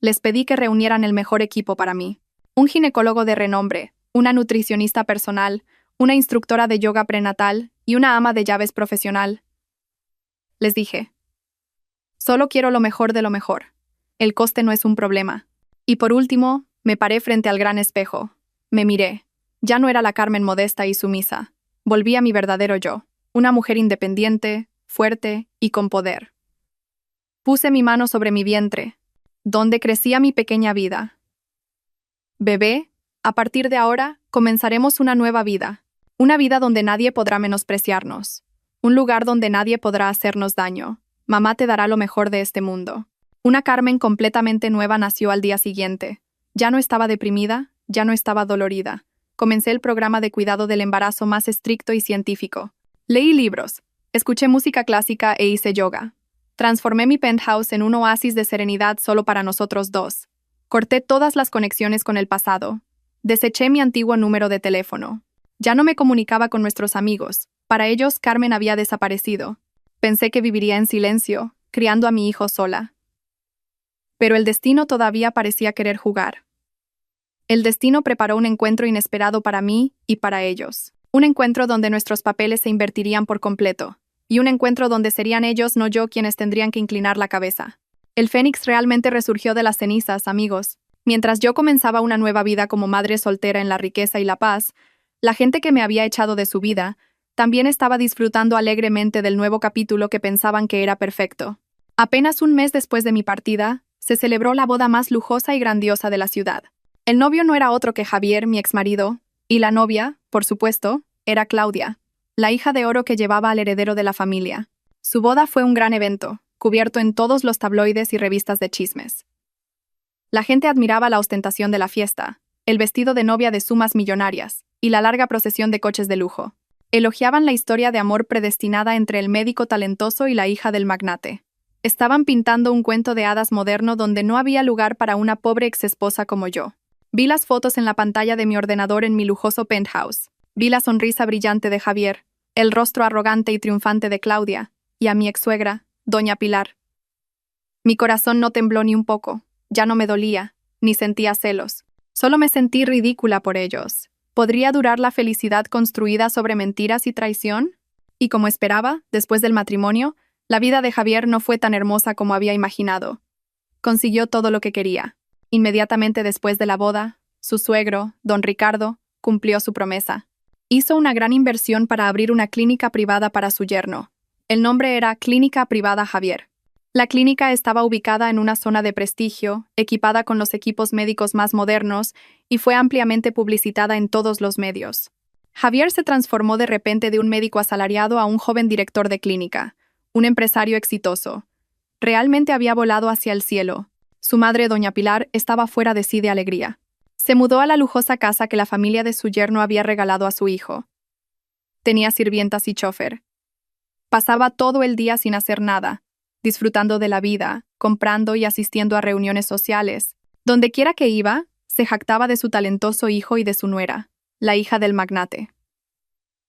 [SPEAKER 1] Les pedí que reunieran el mejor equipo para mí. Un ginecólogo de renombre, una nutricionista personal, una instructora de yoga prenatal y una ama de llaves profesional. Les dije, solo quiero lo mejor de lo mejor. El coste no es un problema. Y por último, me paré frente al gran espejo. Me miré. Ya no era la Carmen modesta y sumisa. Volví a mi verdadero yo, una mujer independiente, fuerte y con poder. Puse mi mano sobre mi vientre, donde crecía mi pequeña vida. Bebé, a partir de ahora, comenzaremos una nueva vida. Una vida donde nadie podrá menospreciarnos. Un lugar donde nadie podrá hacernos daño. Mamá te dará lo mejor de este mundo. Una Carmen completamente nueva nació al día siguiente. Ya no estaba deprimida, ya no estaba dolorida. Comencé el programa de cuidado del embarazo más estricto y científico. Leí libros, escuché música clásica e hice yoga. Transformé mi penthouse en un oasis de serenidad solo para nosotros dos. Corté todas las conexiones con el pasado. Deseché mi antiguo número de teléfono. Ya no me comunicaba con nuestros amigos. Para ellos, Carmen había desaparecido. Pensé que viviría en silencio, criando a mi hijo sola. Pero el destino todavía parecía querer jugar. El destino preparó un encuentro inesperado para mí y para ellos. Un encuentro donde nuestros papeles se invertirían por completo. Y un encuentro donde serían ellos, no yo, quienes tendrían que inclinar la cabeza. El Fénix realmente resurgió de las cenizas, amigos. Mientras yo comenzaba una nueva vida como madre soltera en la riqueza y la paz, la gente que me había echado de su vida también estaba disfrutando alegremente del nuevo capítulo que pensaban que era perfecto. Apenas un mes después de mi partida, se celebró la boda más lujosa y grandiosa de la ciudad. El novio no era otro que Javier, mi exmarido, y la novia, por supuesto, era Claudia, la hija de oro que llevaba al heredero de la familia. Su boda fue un gran evento, cubierto en todos los tabloides y revistas de chismes. La gente admiraba la ostentación de la fiesta, el vestido de novia de sumas millonarias y la larga procesión de coches de lujo. Elogiaban la historia de amor predestinada entre el médico talentoso y la hija del magnate. Estaban pintando un cuento de hadas moderno donde no había lugar para una pobre exesposa como yo. Vi las fotos en la pantalla de mi ordenador en mi lujoso penthouse. Vi la sonrisa brillante de Javier, el rostro arrogante y triunfante de Claudia, y a mi ex-suegra, doña Pilar. Mi corazón no tembló ni un poco. Ya no me dolía, ni sentía celos. Solo me sentí ridícula por ellos. ¿Podría durar la felicidad construida sobre mentiras y traición? Y como esperaba, después del matrimonio, la vida de Javier no fue tan hermosa como había imaginado. Consiguió todo lo que quería. Inmediatamente después de la boda, su suegro, don Ricardo, cumplió su promesa. Hizo una gran inversión para abrir una clínica privada para su yerno. El nombre era Clínica Privada Javier. La clínica estaba ubicada en una zona de prestigio, equipada con los equipos médicos más modernos, y fue ampliamente publicitada en todos los medios. Javier se transformó de repente de un médico asalariado a un joven director de clínica, un empresario exitoso. Realmente había volado hacia el cielo. Su madre, doña Pilar, estaba fuera de sí de alegría. Se mudó a la lujosa casa que la familia de su yerno había regalado a su hijo. Tenía sirvientas y chofer. Pasaba todo el día sin hacer nada, disfrutando de la vida, comprando y asistiendo a reuniones sociales. Donde quiera que iba, se jactaba de su talentoso hijo y de su nuera, la hija del magnate.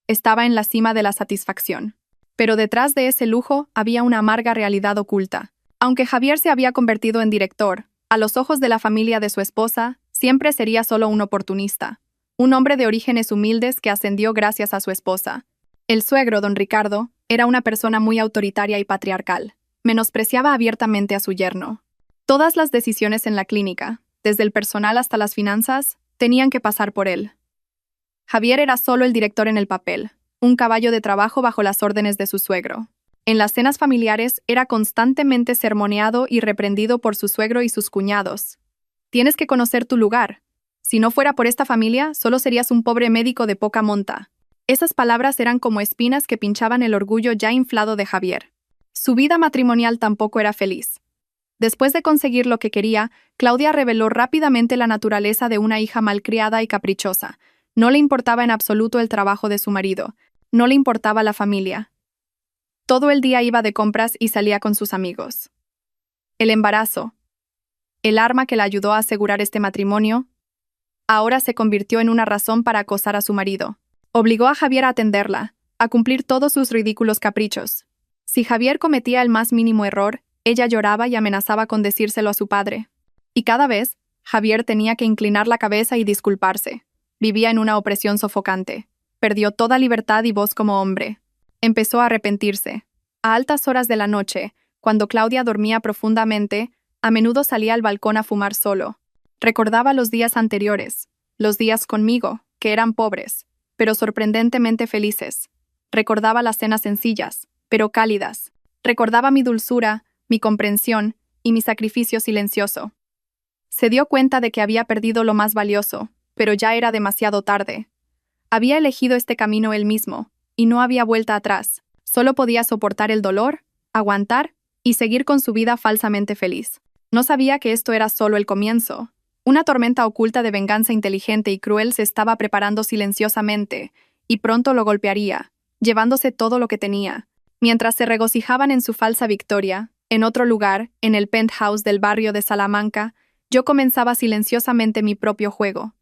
[SPEAKER 1] Estaba en la cima de la satisfacción. Pero detrás de ese lujo había una amarga realidad oculta. Aunque Javier se había convertido en director, a los ojos de la familia de su esposa, siempre sería solo un oportunista. Un hombre de orígenes humildes que ascendió gracias a su esposa. El suegro, don Ricardo, era una persona muy autoritaria y patriarcal. Menospreciaba abiertamente a su yerno. Todas las decisiones en la clínica, desde el personal hasta las finanzas, tenían que pasar por él. Javier era solo el director en el papel, un caballo de trabajo bajo las órdenes de su suegro. En las cenas familiares era constantemente sermoneado y reprendido por su suegro y sus cuñados. Tienes que conocer tu lugar. Si no fuera por esta familia, solo serías un pobre médico de poca monta. Esas palabras eran como espinas que pinchaban el orgullo ya inflado de Javier. Su vida matrimonial tampoco era feliz. Después de conseguir lo que quería, Claudia reveló rápidamente la naturaleza de una hija malcriada y caprichosa. No le importaba en absoluto el trabajo de su marido. No le importaba la familia. Todo el día iba de compras y salía con sus amigos. El embarazo, el arma que la ayudó a asegurar este matrimonio, ahora se convirtió en una razón para acosar a su marido. Obligó a Javier a atenderla, a cumplir todos sus ridículos caprichos. Si Javier cometía el más mínimo error, ella lloraba y amenazaba con decírselo a su padre. Y cada vez, Javier tenía que inclinar la cabeza y disculparse. Vivía en una opresión sofocante. Perdió toda libertad y voz como hombre. Empezó a arrepentirse. A altas horas de la noche, cuando Claudia dormía profundamente, a menudo salía al balcón a fumar solo. Recordaba los días anteriores, los días conmigo, que eran pobres, pero sorprendentemente felices. Recordaba las cenas sencillas, pero cálidas. Recordaba mi dulzura, mi comprensión y mi sacrificio silencioso. Se dio cuenta de que había perdido lo más valioso, pero ya era demasiado tarde. Había elegido este camino él mismo, y no había vuelta atrás. Solo podía soportar el dolor, aguantar y seguir con su vida falsamente feliz. No sabía que esto era solo el comienzo. Una tormenta oculta de venganza inteligente y cruel se estaba preparando silenciosamente, y pronto lo golpearía, llevándose todo lo que tenía. Mientras se regocijaban en su falsa victoria, en otro lugar, en el penthouse del barrio de Salamanca, yo comenzaba silenciosamente mi propio juego.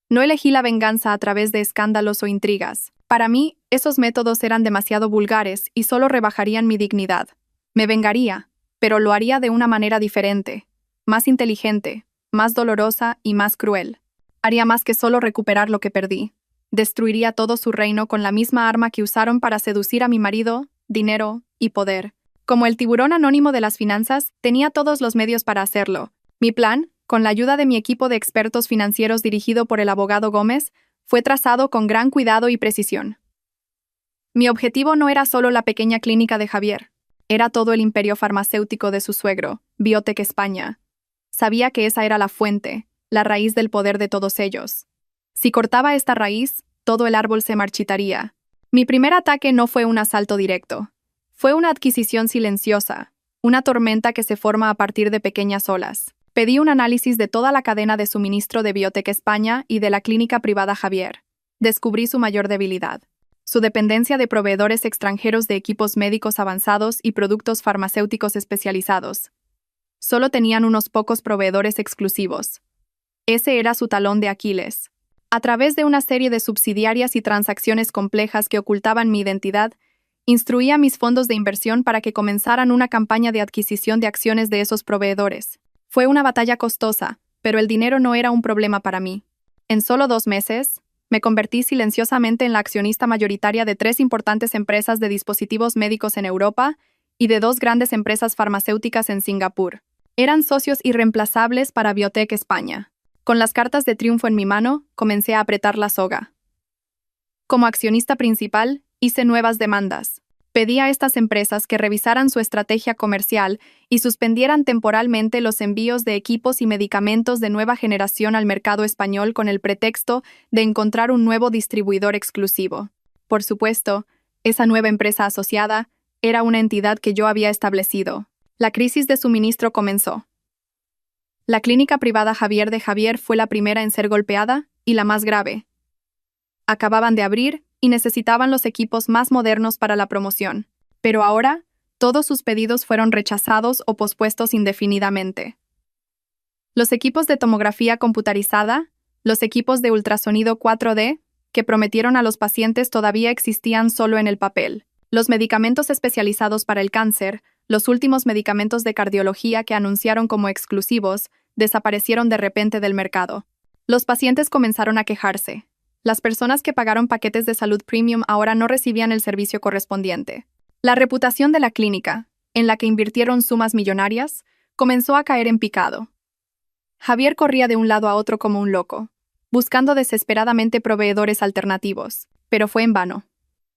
[SPEAKER 1] No elegí la venganza a través de escándalos o intrigas. Para mí, esos métodos eran demasiado vulgares y solo rebajarían mi dignidad. Me vengaría, pero lo haría de una manera diferente, más inteligente, más dolorosa y más cruel. Haría más que solo recuperar lo que perdí. Destruiría todo su reino con la misma arma que usaron para seducir a mi marido, dinero y poder. Como el tiburón anónimo de las finanzas, tenía todos los medios para hacerlo. Mi plan, con la ayuda de mi equipo de expertos financieros dirigido por el abogado Gómez, fue trazado con gran cuidado y precisión. Mi objetivo no era solo la pequeña clínica de Javier, era todo el imperio farmacéutico de su suegro, Biotech España. Sabía que esa era la fuente, la raíz del poder de todos ellos. Si cortaba esta raíz, todo el árbol se marchitaría. Mi primer ataque no fue un asalto directo. Fue una adquisición silenciosa, una tormenta que se forma a partir de pequeñas olas. Pedí un análisis de toda la cadena de suministro de Biotech España y de la clínica privada Javier. Descubrí su mayor debilidad: su dependencia de proveedores extranjeros de equipos médicos avanzados y productos farmacéuticos especializados. Solo tenían unos pocos proveedores exclusivos. Ese era su talón de Aquiles. A través de una serie de subsidiarias y transacciones complejas que ocultaban mi identidad, instruí a mis fondos de inversión para que comenzaran una campaña de adquisición de acciones de esos proveedores. Fue una batalla costosa, pero el dinero no era un problema para mí. En solo 2 meses, me convertí silenciosamente en la accionista mayoritaria de 3 importantes empresas de dispositivos médicos en Europa y de 2 grandes empresas farmacéuticas en Singapur. Eran socios irreemplazables para Biotech España. Con las cartas de triunfo en mi mano, comencé a apretar la soga. Como accionista principal, hice nuevas demandas. Pedí a estas empresas que revisaran su estrategia comercial y suspendieran temporalmente los envíos de equipos y medicamentos de nueva generación al mercado español con el pretexto de encontrar un nuevo distribuidor exclusivo. Por supuesto, esa nueva empresa asociada era una entidad que yo había establecido. La crisis de suministro comenzó. La clínica privada Javier de Javier fue la primera en ser golpeada y la más grave. Acababan de abrir y necesitaban los equipos más modernos para la promoción. Pero ahora, todos sus pedidos fueron rechazados o pospuestos indefinidamente. Los equipos de tomografía computarizada, los equipos de ultrasonido 4D, que prometieron a los pacientes todavía existían solo en el papel. Los medicamentos especializados para el cáncer, los últimos medicamentos de cardiología que anunciaron como exclusivos, desaparecieron de repente del mercado. Los pacientes comenzaron a quejarse. Las personas que pagaron paquetes de salud premium ahora no recibían el servicio correspondiente. La reputación de la clínica, en la que invirtieron sumas millonarias, comenzó a caer en picado. Javier corría de un lado a otro como un loco, buscando desesperadamente proveedores alternativos, pero fue en vano.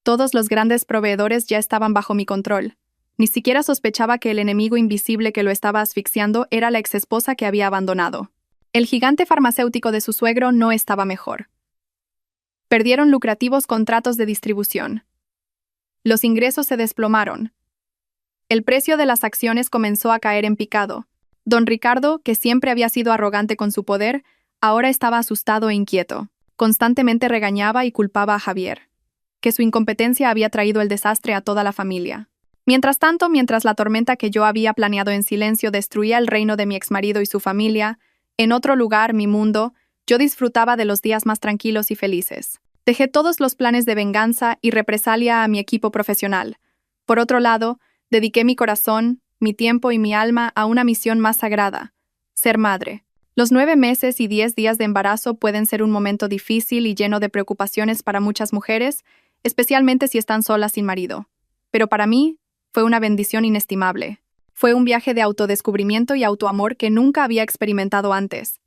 [SPEAKER 1] Todos los grandes proveedores ya estaban bajo mi control. Ni siquiera sospechaba que el enemigo invisible que lo estaba asfixiando era la exesposa que había abandonado. El gigante farmacéutico de su suegro no estaba mejor. Perdieron lucrativos contratos de distribución. Los ingresos se desplomaron. El precio de las acciones comenzó a caer en picado. Don Ricardo, que siempre había sido arrogante con su poder, ahora estaba asustado e inquieto. Constantemente regañaba y culpaba a Javier, que su incompetencia había traído el desastre a toda la familia. Mientras tanto, mientras la tormenta que yo había planeado en silencio destruía el reino de mi exmarido y su familia, en otro lugar, mi mundo, yo disfrutaba de los días más tranquilos y felices. Dejé todos los planes de venganza y represalia a mi equipo profesional. Por otro lado, dediqué mi corazón, mi tiempo y mi alma a una misión más sagrada: ser madre. Los 9 meses y 10 días de embarazo pueden ser un momento difícil y lleno de preocupaciones para muchas mujeres, especialmente si están solas sin marido. Pero para mí, fue una bendición inestimable. Fue un viaje de autodescubrimiento y autoamor que nunca había experimentado antes.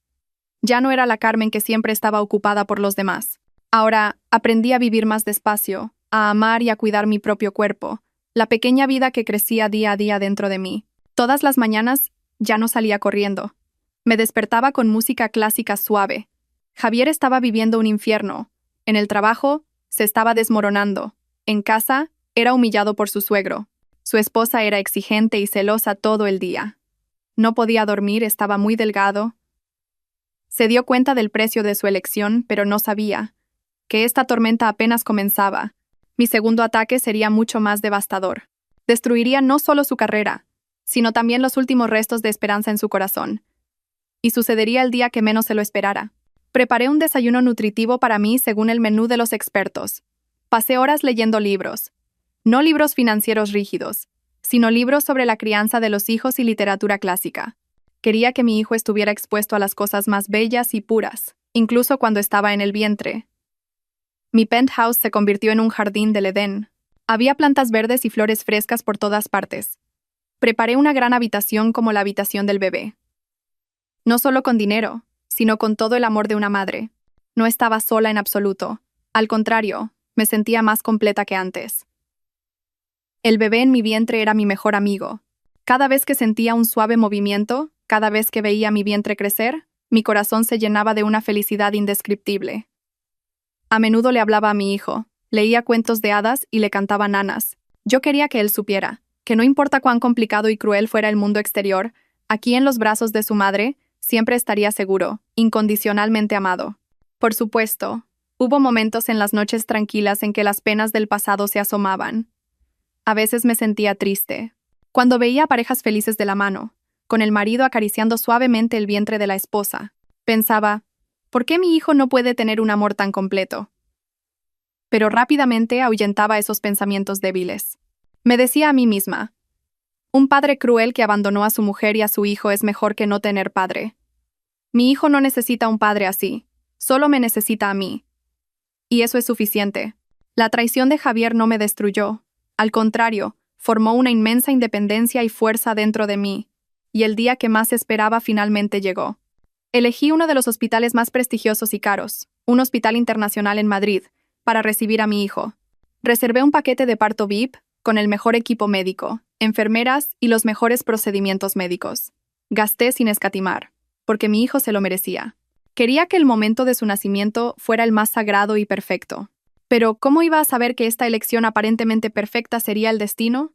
[SPEAKER 1] Ya no era la Carmen que siempre estaba ocupada por los demás. Ahora, aprendí a vivir más despacio, a amar y a cuidar mi propio cuerpo, la pequeña vida que crecía día a día dentro de mí. Todas las mañanas, ya no salía corriendo. Me despertaba con música clásica suave. Javier estaba viviendo un infierno. En el trabajo, se estaba desmoronando. En casa, era humillado por su suegro. Su esposa era exigente y celosa todo el día. No podía dormir, estaba muy delgado. Se dio cuenta del precio de su elección, pero no sabía que esta tormenta apenas comenzaba. Mi segundo ataque sería mucho más devastador. Destruiría no solo su carrera, sino también los últimos restos de esperanza en su corazón. Y sucedería el día que menos se lo esperara. Preparé un desayuno nutritivo para mí según el menú de los expertos. Pasé horas leyendo libros. No libros financieros rígidos, sino libros sobre la crianza de los hijos y literatura clásica. Quería que mi hijo estuviera expuesto a las cosas más bellas y puras, incluso cuando estaba en el vientre. Mi penthouse se convirtió en un jardín del Edén. Había plantas verdes y flores frescas por todas partes. Preparé una gran habitación como la habitación del bebé. No solo con dinero, sino con todo el amor de una madre. No estaba sola en absoluto. Al contrario, me sentía más completa que antes. El bebé en mi vientre era mi mejor amigo. Cada vez que sentía un suave movimiento, cada vez que veía mi vientre crecer, mi corazón se llenaba de una felicidad indescriptible. A menudo le hablaba a mi hijo, leía cuentos de hadas y le cantaba nanas. Yo quería que él supiera que no importa cuán complicado y cruel fuera el mundo exterior, aquí en los brazos de su madre, siempre estaría seguro, incondicionalmente amado. Por supuesto, hubo momentos en las noches tranquilas en que las penas del pasado se asomaban. A veces me sentía triste. Cuando veía a parejas felices de la mano, con el marido acariciando suavemente el vientre de la esposa, pensaba, ¿por qué mi hijo no puede tener un amor tan completo? Pero rápidamente ahuyentaba esos pensamientos débiles. Me decía a mí misma, un padre cruel que abandonó a su mujer y a su hijo es mejor que no tener padre. Mi hijo no necesita un padre así, solo me necesita a mí. Y eso es suficiente. La traición de Javier no me destruyó. Al contrario, formó una inmensa independencia y fuerza dentro de mí, y el día que más esperaba finalmente llegó. Elegí uno de los hospitales más prestigiosos y caros, un hospital internacional en Madrid, para recibir a mi hijo. Reservé un paquete de parto VIP, con el mejor equipo médico, enfermeras y los mejores procedimientos médicos. Gasté sin escatimar, porque mi hijo se lo merecía. Quería que el momento de su nacimiento fuera el más sagrado y perfecto. Pero, ¿cómo iba a saber que esta elección aparentemente perfecta sería el destino?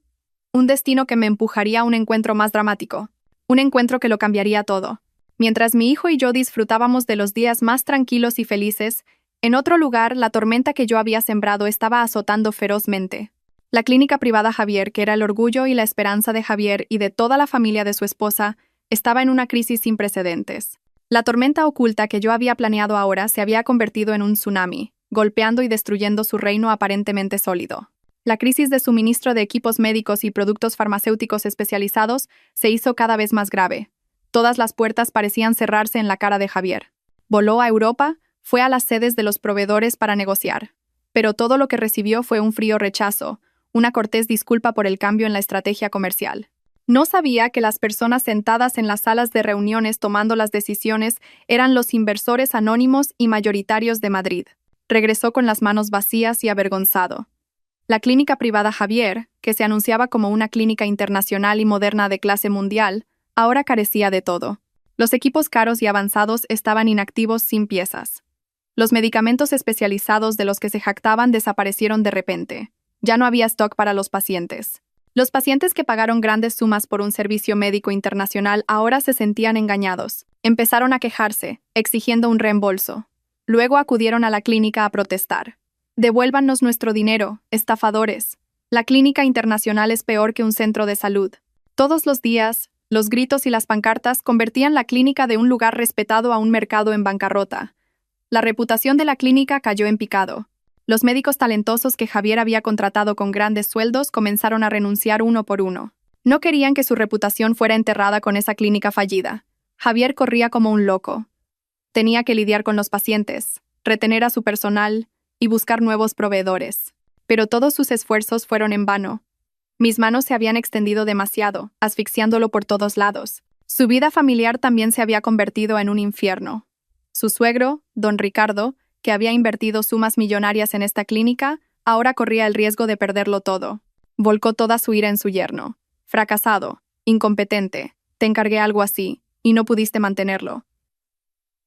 [SPEAKER 1] Un destino que me empujaría a un encuentro más dramático. Un encuentro que lo cambiaría todo. Mientras mi hijo y yo disfrutábamos de los días más tranquilos y felices, en otro lugar, la tormenta que yo había sembrado estaba azotando ferozmente. La clínica privada Javier, que era el orgullo y la esperanza de Javier y de toda la familia de su esposa, estaba en una crisis sin precedentes. La tormenta oculta que yo había planeado ahora se había convertido en un tsunami, golpeando y destruyendo su reino aparentemente sólido. La crisis de suministro de equipos médicos y productos farmacéuticos especializados se hizo cada vez más grave. Todas las puertas parecían cerrarse en la cara de Javier. Voló a Europa, fue a las sedes de los proveedores para negociar. Pero todo lo que recibió fue un frío rechazo, una cortés disculpa por el cambio en la estrategia comercial. No sabía que las personas sentadas en las salas de reuniones tomando las decisiones eran los inversores anónimos y mayoritarios de Madrid. Regresó con las manos vacías y avergonzado. La clínica privada Javier, que se anunciaba como una clínica internacional y moderna de clase mundial, ahora carecía de todo. Los equipos caros y avanzados estaban inactivos sin piezas. Los medicamentos especializados de los que se jactaban desaparecieron de repente. Ya no había stock para los pacientes. Los pacientes que pagaron grandes sumas por un servicio médico internacional ahora se sentían engañados. Empezaron a quejarse, exigiendo un reembolso. Luego acudieron a la clínica a protestar. «Devuélvanos nuestro dinero, estafadores. La clínica internacional es peor que un centro de salud». Todos los días, los gritos y las pancartas convertían la clínica de un lugar respetado a un mercado en bancarrota. La reputación de la clínica cayó en picado. Los médicos talentosos que Javier había contratado con grandes sueldos comenzaron a renunciar uno por uno. No querían que su reputación fuera enterrada con esa clínica fallida. Javier corría como un loco. Tenía que lidiar con los pacientes, retener a su personal y buscar nuevos proveedores. Pero todos sus esfuerzos fueron en vano. Mis manos se habían extendido demasiado, asfixiándolo por todos lados. Su vida familiar también se había convertido en un infierno. Su suegro, don Ricardo, que había invertido sumas millonarias en esta clínica, ahora corría el riesgo de perderlo todo. Volcó toda su ira en su yerno. «Fracasado, incompetente, te encargué algo así, y no pudiste mantenerlo.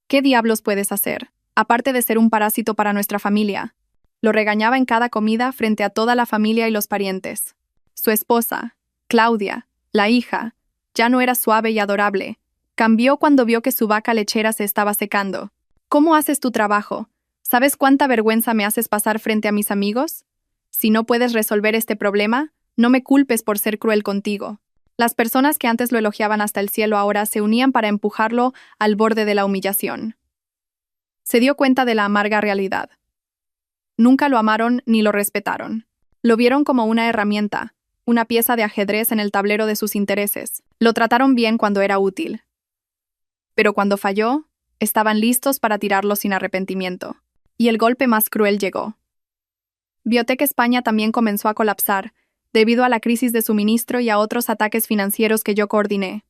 [SPEAKER 1] ¿Qué diablos puedes hacer, aparte de ser un parásito para nuestra familia?» Lo regañaba en cada comida frente a toda la familia y los parientes. Su esposa, Claudia, la hija, ya no era suave y adorable. Cambió cuando vio que su vaca lechera se estaba secando. «¿Cómo haces tu trabajo? ¿Sabes cuánta vergüenza me haces pasar frente a mis amigos? Si no puedes resolver este problema, no me culpes por ser cruel contigo». Las personas que antes lo elogiaban hasta el cielo ahora se unían para empujarlo al borde de la humillación. Se dio cuenta de la amarga realidad. Nunca lo amaron ni lo respetaron. Lo vieron como una herramienta, una pieza de ajedrez en el tablero de sus intereses. Lo trataron bien cuando era útil. Pero cuando falló, estaban listos para tirarlo sin arrepentimiento. Y el golpe más cruel llegó. Biotech España también comenzó a colapsar, debido a la crisis de suministro y a otros ataques financieros que yo coordiné.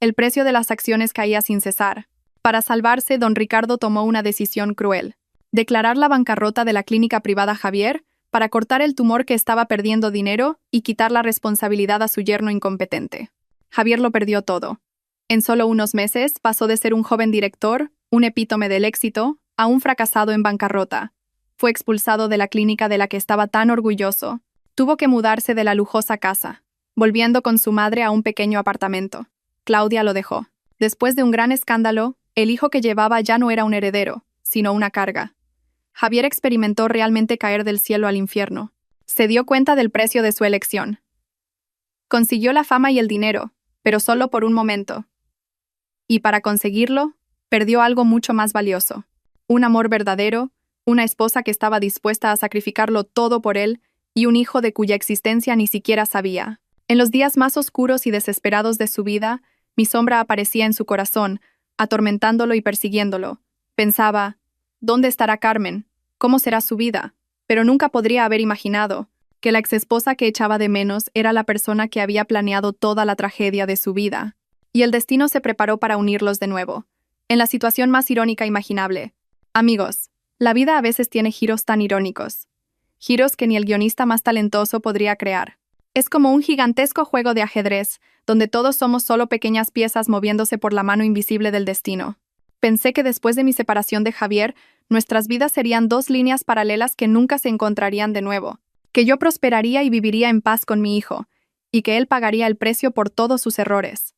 [SPEAKER 1] El precio de las acciones caía sin cesar. Para salvarse, don Ricardo tomó una decisión cruel: declarar la bancarrota de la clínica privada Javier para cortar el tumor que estaba perdiendo dinero y quitar la responsabilidad a su yerno incompetente. Javier lo perdió todo. En solo unos meses pasó de ser un joven director, un epítome del éxito, a un fracasado en bancarrota. Fue expulsado de la clínica de la que estaba tan orgulloso. Tuvo que mudarse de la lujosa casa, volviendo con su madre a un pequeño apartamento. Claudia lo dejó. Después de un gran escándalo, el hijo que llevaba ya no era un heredero, sino una carga. Javier experimentó realmente caer del cielo al infierno. Se dio cuenta del precio de su elección. Consiguió la fama y el dinero, pero solo por un momento. Y para conseguirlo, perdió algo mucho más valioso: un amor verdadero, una esposa que estaba dispuesta a sacrificarlo todo por él, y un hijo de cuya existencia ni siquiera sabía. En los días más oscuros y desesperados de su vida, mi sombra aparecía en su corazón, atormentándolo y persiguiéndolo. Pensaba: ¿dónde estará Carmen? ¿Cómo será su vida? Pero nunca podría haber imaginado que la exesposa que echaba de menos era la persona que había planeado toda la tragedia de su vida. Y el destino se preparó para unirlos de nuevo, en la situación más irónica imaginable. Amigos, la vida a veces tiene giros tan irónicos. Giros que ni el guionista más talentoso podría crear. Es como un gigantesco juego de ajedrez, donde todos somos solo pequeñas piezas moviéndose por la mano invisible del destino. Pensé que después de mi separación de Javier, nuestras vidas serían dos líneas paralelas que nunca se encontrarían de nuevo, que yo prosperaría y viviría en paz con mi hijo, y que él pagaría el precio por todos sus errores.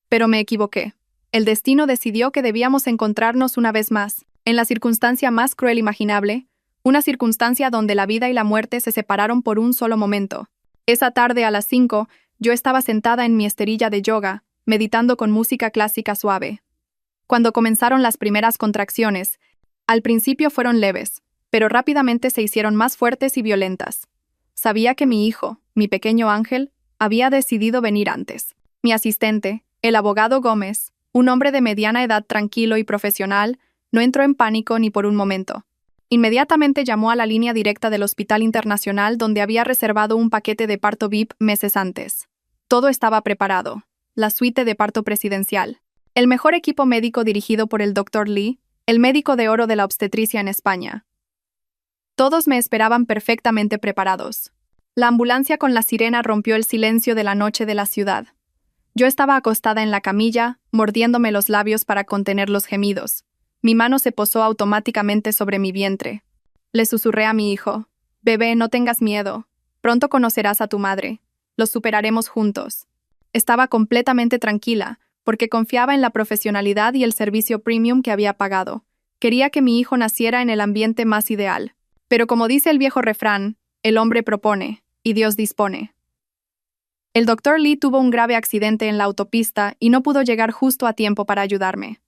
[SPEAKER 1] Pero me equivoqué. El destino decidió que debíamos encontrarnos una vez más, en la circunstancia más cruel imaginable, una circunstancia donde la vida y la muerte se separaron por un solo momento. Esa tarde a las 5, yo estaba sentada en mi esterilla de yoga, meditando con música clásica suave. Cuando comenzaron las primeras contracciones, al principio fueron leves, pero rápidamente se hicieron más fuertes y violentas. Sabía que mi hijo, mi pequeño ángel, había decidido venir antes. Mi asistente, el abogado Gómez, un hombre de mediana edad tranquilo y profesional, no entró en pánico ni por un momento. Inmediatamente llamó a la línea directa del Hospital Internacional, donde había reservado un paquete de parto VIP meses antes. Todo estaba preparado: la suite de parto presidencial, el mejor equipo médico dirigido por el Dr. Lee, el médico de oro de la obstetricia en España. Todos me esperaban perfectamente preparados. La ambulancia con la sirena rompió el silencio de la noche de la ciudad. Yo estaba acostada en la camilla, mordiéndome los labios para contener los gemidos. Mi mano se posó automáticamente sobre mi vientre. Le susurré a mi hijo: «Bebé, no tengas miedo. Pronto conocerás a tu madre. Los superaremos juntos. Estaba completamente tranquila, porque confiaba en la profesionalidad y el servicio premium que había pagado. Quería que mi hijo naciera en el ambiente más ideal. Pero como dice el viejo refrán, el hombre propone, y Dios dispone. El doctor Lee tuvo un grave accidente en la autopista y no pudo llegar justo a tiempo para ayudarme.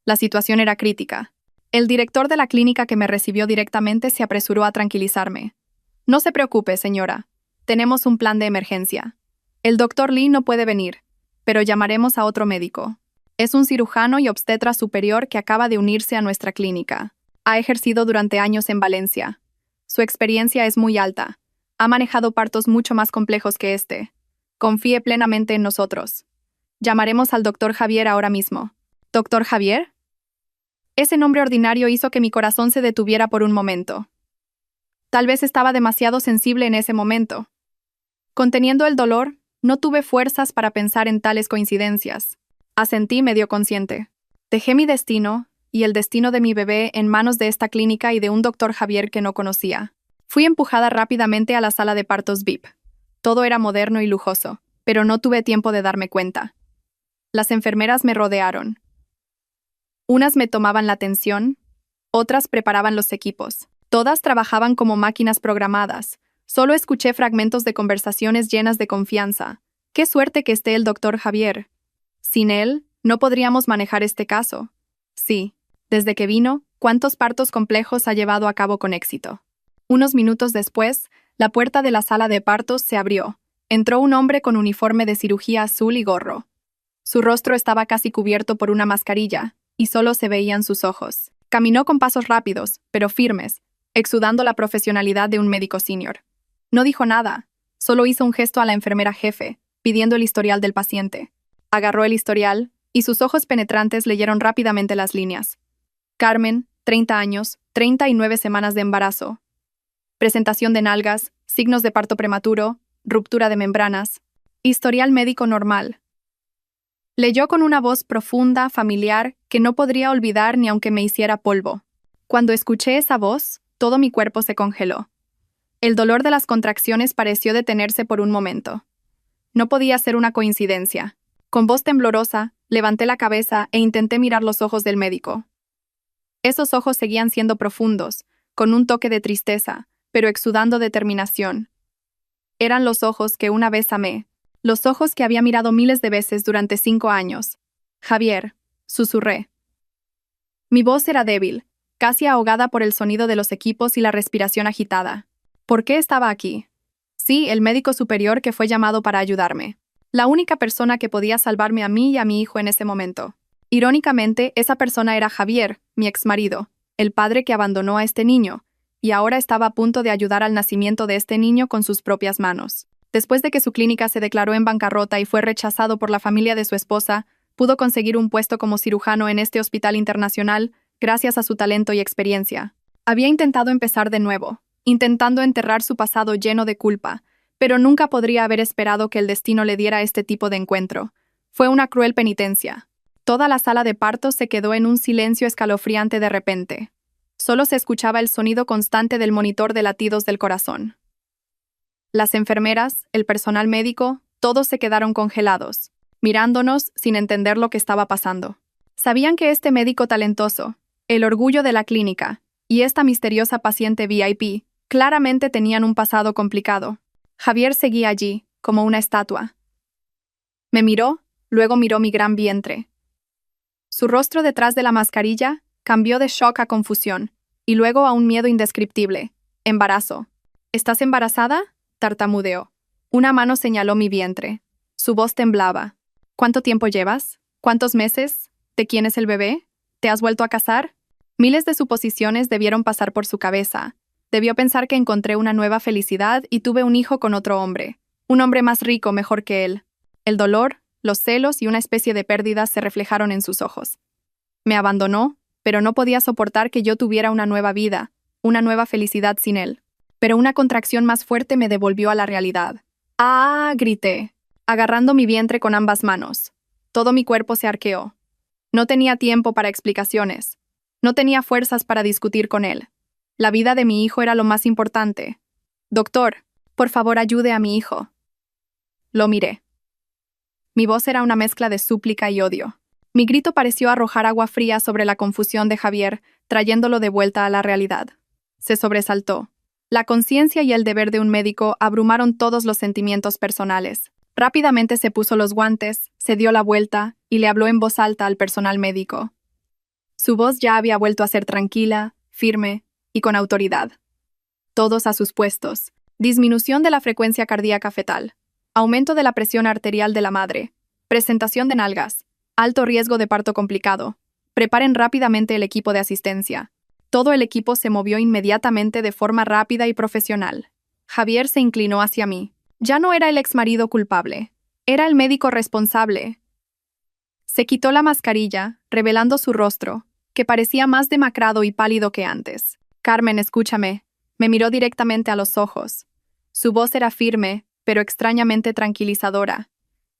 [SPEAKER 1] La situación era crítica. El director de la clínica que me recibió directamente se apresuró a tranquilizarme. No se preocupe, señora. Tenemos un plan de emergencia. El doctor Lee no puede venir, pero llamaremos a otro médico. Es un cirujano y obstetra superior que acaba de unirse a nuestra clínica. Ha ejercido durante años en Valencia. Su experiencia es muy alta. Ha manejado partos mucho más complejos que este. Confíe plenamente en nosotros. Llamaremos al doctor Javier ahora mismo. ¿Doctor Javier? Ese nombre ordinario hizo que mi corazón se detuviera por un momento. Tal vez estaba demasiado sensible en ese momento. Conteniendo el dolor, no tuve fuerzas para pensar en tales coincidencias. Asentí medio consciente. Dejé mi destino, y el destino de mi bebé, en manos de esta clínica y de un doctor Javier que no conocía. Fui empujada rápidamente a la sala de partos VIP. Todo era moderno y lujoso, pero no tuve tiempo de darme cuenta. Las enfermeras me rodearon. Unas me tomaban la tensión, otras preparaban los equipos. Todas trabajaban como máquinas programadas. Solo escuché fragmentos de conversaciones llenas de confianza. ¡Qué suerte que esté el doctor Javier! Sin él, no podríamos manejar este caso. Sí, desde que vino, ¿cuántos partos complejos ha llevado a cabo con éxito? Unos minutos después, la puerta de la sala de partos se abrió. Entró un hombre con uniforme de cirugía azul y gorro. Su rostro estaba casi cubierto por una mascarilla, y solo se veían sus ojos. Caminó con pasos rápidos, pero firmes, exudando la profesionalidad de un médico senior. No dijo nada, solo hizo un gesto a la enfermera jefe, pidiendo el historial del paciente. Agarró el historial, y sus ojos penetrantes leyeron rápidamente las líneas. Carmen, 30 años, 39 semanas de embarazo. Presentación de nalgas, signos de parto prematuro, ruptura de membranas. Historial médico normal. Leyó con una voz profunda, familiar, que no podría olvidar ni aunque me hiciera polvo. Cuando escuché esa voz, todo mi cuerpo se congeló. El dolor de las contracciones pareció detenerse por un momento. No podía ser una coincidencia. Con voz temblorosa, levanté la cabeza e intenté mirar los ojos del médico. Esos ojos seguían siendo profundos, con un toque de tristeza, pero exudando determinación. Eran los ojos que una vez amé. Los ojos que había mirado miles de veces durante 5 años. Javier, susurré. Mi voz era débil, casi ahogada por el sonido de los equipos y la respiración agitada. ¿Por qué estaba aquí? Sí, el médico superior que fue llamado para ayudarme. La única persona que podía salvarme a mí y a mi hijo en ese momento. Irónicamente, esa persona era Javier, mi exmarido, el padre que abandonó a este niño, y ahora estaba a punto de ayudar al nacimiento de este niño con sus propias manos. Después de que su clínica se declaró en bancarrota y fue rechazado por la familia de su esposa, pudo conseguir un puesto como cirujano en este hospital internacional gracias a su talento y experiencia. Había intentado empezar de nuevo, intentando enterrar su pasado lleno de culpa, pero nunca podría haber esperado que el destino le diera este tipo de encuentro. Fue una cruel penitencia. Toda la sala de partos se quedó en un silencio escalofriante de repente. Solo se escuchaba el sonido constante del monitor de latidos del corazón. Las enfermeras, el personal médico, todos se quedaron congelados, mirándonos sin entender lo que estaba pasando. Sabían que este médico talentoso, el orgullo de la clínica, y esta misteriosa paciente VIP, claramente tenían un pasado complicado. Javier seguía allí, como una estatua. Me miró, luego miró mi gran vientre. Su rostro detrás de la mascarilla cambió de shock a confusión, y luego a un miedo indescriptible. Embarazo. ¿Estás embarazada?, tartamudeó. Una mano señaló mi vientre. Su voz temblaba. ¿Cuánto tiempo llevas? ¿Cuántos meses? ¿De quién es el bebé? ¿Te has vuelto a casar? Miles de suposiciones debieron pasar por su cabeza. Debió pensar que encontré una nueva felicidad y tuve un hijo con otro hombre. Un hombre más rico, mejor que él. El dolor, los celos y una especie de pérdida se reflejaron en sus ojos. Me abandonó, pero no podía soportar que yo tuviera una nueva vida, una nueva felicidad sin él. Pero una contracción más fuerte me devolvió a la realidad. ¡Ah!, grité, agarrando mi vientre con ambas manos. Todo mi cuerpo se arqueó. No tenía tiempo para explicaciones. No tenía fuerzas para discutir con él. La vida de mi hijo era lo más importante. Doctor, Por favor, ayude a mi hijo. Lo miré. Mi voz era una mezcla de súplica y odio. Mi grito pareció arrojar agua fría sobre la confusión de Javier, trayéndolo de vuelta a la realidad. Se sobresaltó. La conciencia y el deber de un médico abrumaron todos los sentimientos personales. Rápidamente se puso los guantes, se dio la vuelta y le habló en voz alta al personal médico. Su voz ya había vuelto a ser tranquila, firme y con autoridad. Todos a sus puestos. Disminución de la frecuencia cardíaca fetal. Aumento de la presión arterial de la madre. Presentación de nalgas. Alto riesgo de parto complicado. Preparen rápidamente el equipo de asistencia. Todo el equipo se movió inmediatamente de forma rápida y profesional. Javier se inclinó hacia mí. Ya no era el exmarido culpable. Era el médico responsable. Se quitó la mascarilla, revelando su rostro, que parecía más demacrado y pálido que antes. Carmen, escúchame. Me miró directamente a los ojos. Su voz era firme, pero extrañamente tranquilizadora.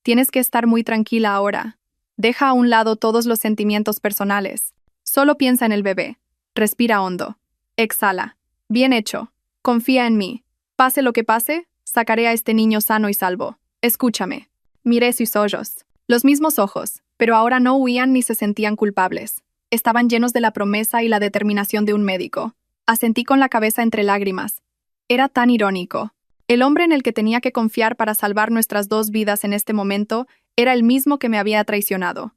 [SPEAKER 1] Tienes que estar muy tranquila ahora. Deja a un lado todos los sentimientos personales. Solo piensa en el bebé. Respira hondo. Exhala. Bien hecho. Confía en mí. Pase lo que pase, sacaré a este niño sano y salvo. Escúchame. Miré sus ojos. Los mismos ojos, pero ahora no huían ni se sentían culpables. Estaban llenos de la promesa y la determinación de un médico. Asentí con la cabeza entre lágrimas. Era tan irónico. El hombre en el que tenía que confiar para salvar nuestras dos vidas en este momento era el mismo que me había traicionado.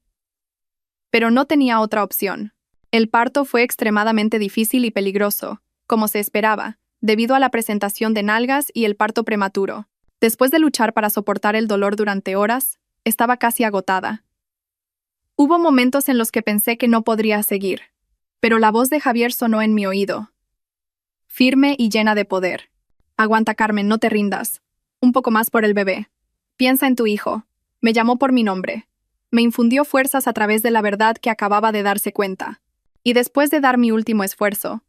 [SPEAKER 1] Pero no tenía otra opción. El parto fue extremadamente difícil y peligroso, como se esperaba, debido a la presentación de nalgas y el parto prematuro. Después de luchar para soportar el dolor durante horas, estaba casi agotada. Hubo momentos en los que pensé que no podría seguir, pero la voz de Javier sonó en mi oído. Firme y llena de poder. Aguanta, Carmen, no te rindas. Un poco más por el bebé. Piensa en tu hijo. Me llamó por mi nombre. Me infundió fuerzas a través de la verdad que acababa de darse cuenta. Y después de dar mi último esfuerzo,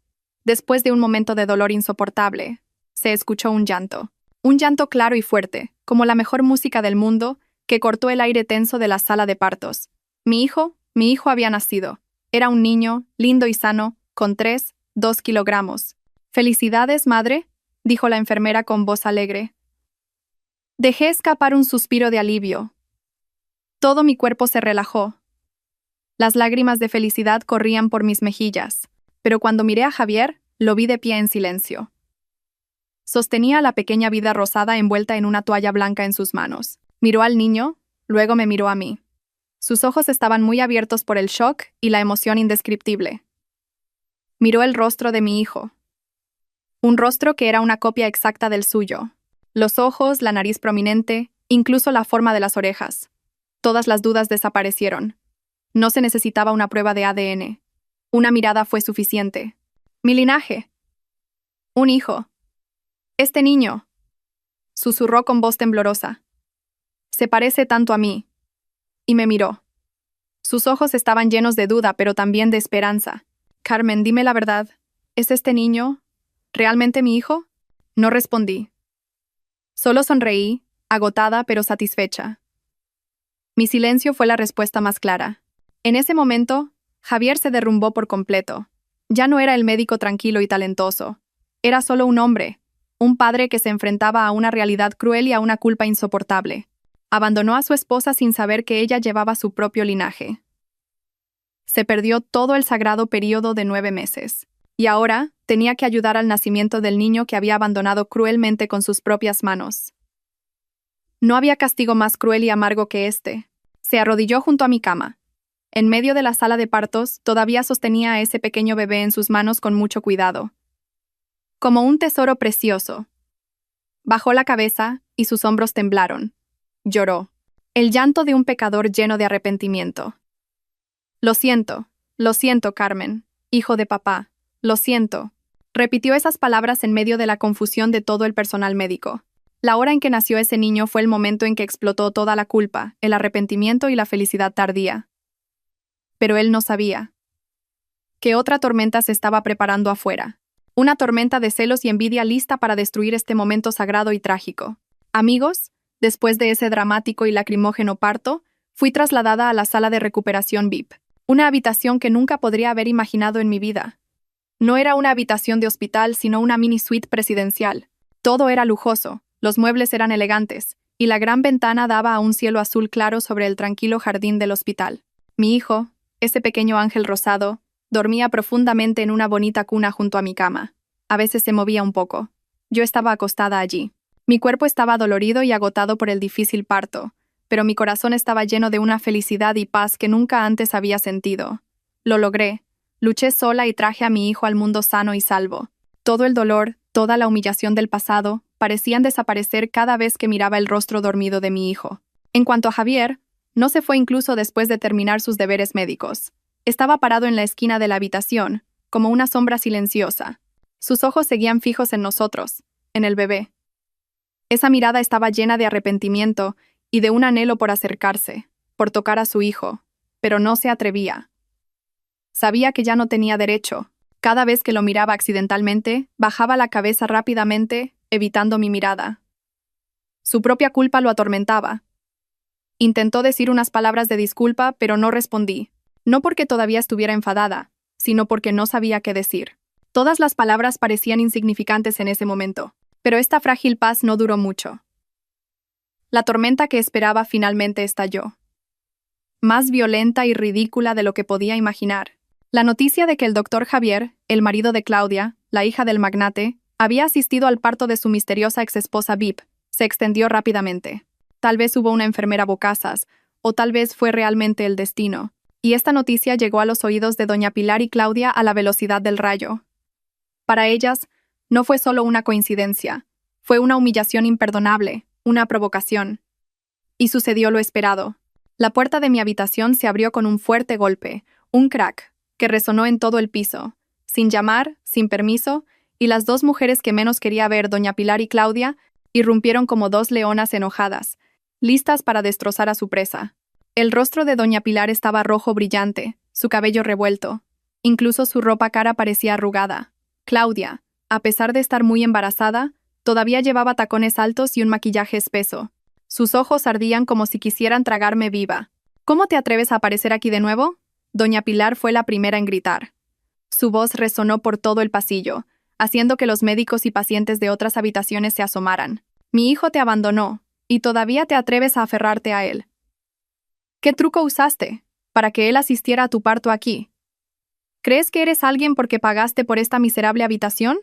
[SPEAKER 1] después de un momento de dolor insoportable, se escuchó un llanto. Un llanto claro y fuerte, como la mejor música del mundo, que cortó el aire tenso de la sala de partos. Mi hijo había nacido. Era un niño, lindo y sano, con 2 kilogramos. «Felicidades, madre», dijo la enfermera con voz alegre. Dejé escapar un suspiro de alivio. Todo mi cuerpo se relajó. Las lágrimas de felicidad corrían por mis mejillas, pero cuando miré a Javier, lo vi de pie en silencio. Sostenía a la pequeña vida rosada envuelta en una toalla blanca en sus manos. Miró al niño, luego me miró a mí. Sus ojos estaban muy abiertos por el shock y la emoción indescriptible. Miró el rostro de mi hijo. Un rostro que era una copia exacta del suyo. Los ojos, la nariz prominente, incluso la forma de las orejas. Todas las dudas desaparecieron. No se necesitaba una prueba de ADN. Una mirada fue suficiente. Mi linaje. Un hijo. Este niño. Susurró con voz temblorosa. Se parece tanto a mí. Y me miró. Sus ojos estaban llenos de duda, pero también de esperanza. Carmen, dime la verdad. ¿Es este niño realmente mi hijo? No respondí. Solo sonreí, agotada pero satisfecha. Mi silencio fue la respuesta más clara. En ese momento, Javier se derrumbó por completo. Ya no era el médico tranquilo y talentoso. Era solo un hombre, un padre que se enfrentaba a una realidad cruel y a una culpa insoportable. Abandonó a su esposa sin saber que ella llevaba su propio linaje. Se perdió todo el sagrado período de 9 meses. Y ahora tenía que ayudar al nacimiento del niño que había abandonado cruelmente con sus propias manos. No había castigo más cruel y amargo que este. Se arrodilló junto a mi cama. En medio de la sala de partos, todavía sostenía a ese pequeño bebé en sus manos con mucho cuidado. Como un tesoro precioso. Bajó la cabeza y sus hombros temblaron. Lloró. El llanto de un pecador lleno de arrepentimiento. Lo siento, Carmen, hijo de papá. Lo siento. Repitió esas palabras en medio de la confusión de todo el personal médico. La hora en que nació ese niño fue el momento en que explotó toda la culpa, el arrepentimiento y la felicidad tardía. Pero él no sabía que otra tormenta se estaba preparando afuera. Una tormenta de celos y envidia lista para destruir este momento sagrado y trágico. Amigos, después de ese dramático y lacrimógeno parto, fui trasladada a la sala de recuperación VIP. Una habitación que nunca podría haber imaginado en mi vida. No era una habitación de hospital, sino una mini suite presidencial. Todo era lujoso, los muebles eran elegantes, y la gran ventana daba a un cielo azul claro sobre el tranquilo jardín del hospital. Mi hijo, ese pequeño ángel rosado, dormía profundamente en una bonita cuna junto a mi cama. A veces se movía un poco. Yo estaba acostada allí. Mi cuerpo estaba dolorido y agotado por el difícil parto, pero mi corazón estaba lleno de una felicidad y paz que nunca antes había sentido. Lo logré. Luché sola y traje a mi hijo al mundo sano y salvo. Todo el dolor, toda la humillación del pasado, parecían desaparecer cada vez que miraba el rostro dormido de mi hijo. En cuanto a Javier, no se fue incluso después de terminar sus deberes médicos. Estaba parado en la esquina de la habitación, como una sombra silenciosa. Sus ojos seguían fijos en nosotros, en el bebé. Esa mirada estaba llena de arrepentimiento y de un anhelo por acercarse, por tocar a su hijo, pero no se atrevía. Sabía que ya no tenía derecho. Cada vez que lo miraba accidentalmente, bajaba la cabeza rápidamente, evitando mi mirada. Su propia culpa lo atormentaba. Intentó decir unas palabras de disculpa, pero no respondí. No porque todavía estuviera enfadada, sino porque no sabía qué decir. Todas las palabras parecían insignificantes en ese momento, pero esta frágil paz no duró mucho. La tormenta que esperaba finalmente estalló. Más violenta y ridícula de lo que podía imaginar. La noticia de que el doctor Javier, el marido de Claudia, la hija del magnate, había asistido al parto de su misteriosa exesposa Vip, se extendió rápidamente. Tal vez hubo una enfermera bocazas, o tal vez fue realmente el destino. Y esta noticia llegó a los oídos de doña Pilar y Claudia a la velocidad del rayo. Para ellas, no fue solo una coincidencia, fue una humillación imperdonable, una provocación. Y sucedió lo esperado. La puerta de mi habitación se abrió con un fuerte golpe, un crack, que resonó en todo el piso, sin llamar, sin permiso, y las dos mujeres que menos quería ver, doña Pilar y Claudia, irrumpieron como dos leonas enojadas, listas para destrozar a su presa. El rostro de doña Pilar estaba rojo brillante, su cabello revuelto. Incluso su ropa cara parecía arrugada. Claudia, a pesar de estar muy embarazada, todavía llevaba tacones altos y un maquillaje espeso. Sus ojos ardían como si quisieran tragarme viva. ¿Cómo te atreves a aparecer aquí de nuevo? Doña Pilar fue la primera en gritar. Su voz resonó por todo el pasillo, haciendo que los médicos y pacientes de otras habitaciones se asomaran. Mi hijo te abandonó, y todavía te atreves a aferrarte a él. ¿Qué truco usaste para que él asistiera a tu parto aquí? ¿Crees que eres alguien porque pagaste por esta miserable habitación?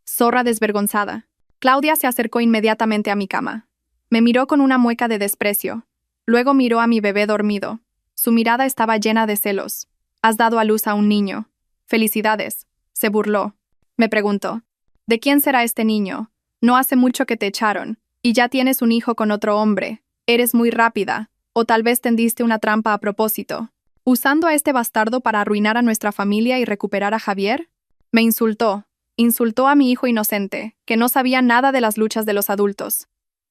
[SPEAKER 1] Zorra desvergonzada. Claudia se acercó inmediatamente a mi cama. Me miró con una mueca de desprecio. Luego miró a mi bebé dormido. Su mirada estaba llena de celos. Has dado a luz a un niño. Felicidades. Se burló. Me preguntó. ¿De quién será este niño? No hace mucho que te echaron, y ya tienes un hijo con otro hombre. Eres muy rápida, o tal vez tendiste una trampa a propósito. ¿Usando a este bastardo para arruinar a nuestra familia y recuperar a Javier? Me insultó. Insultó a mi hijo inocente, que no sabía nada de las luchas de los adultos.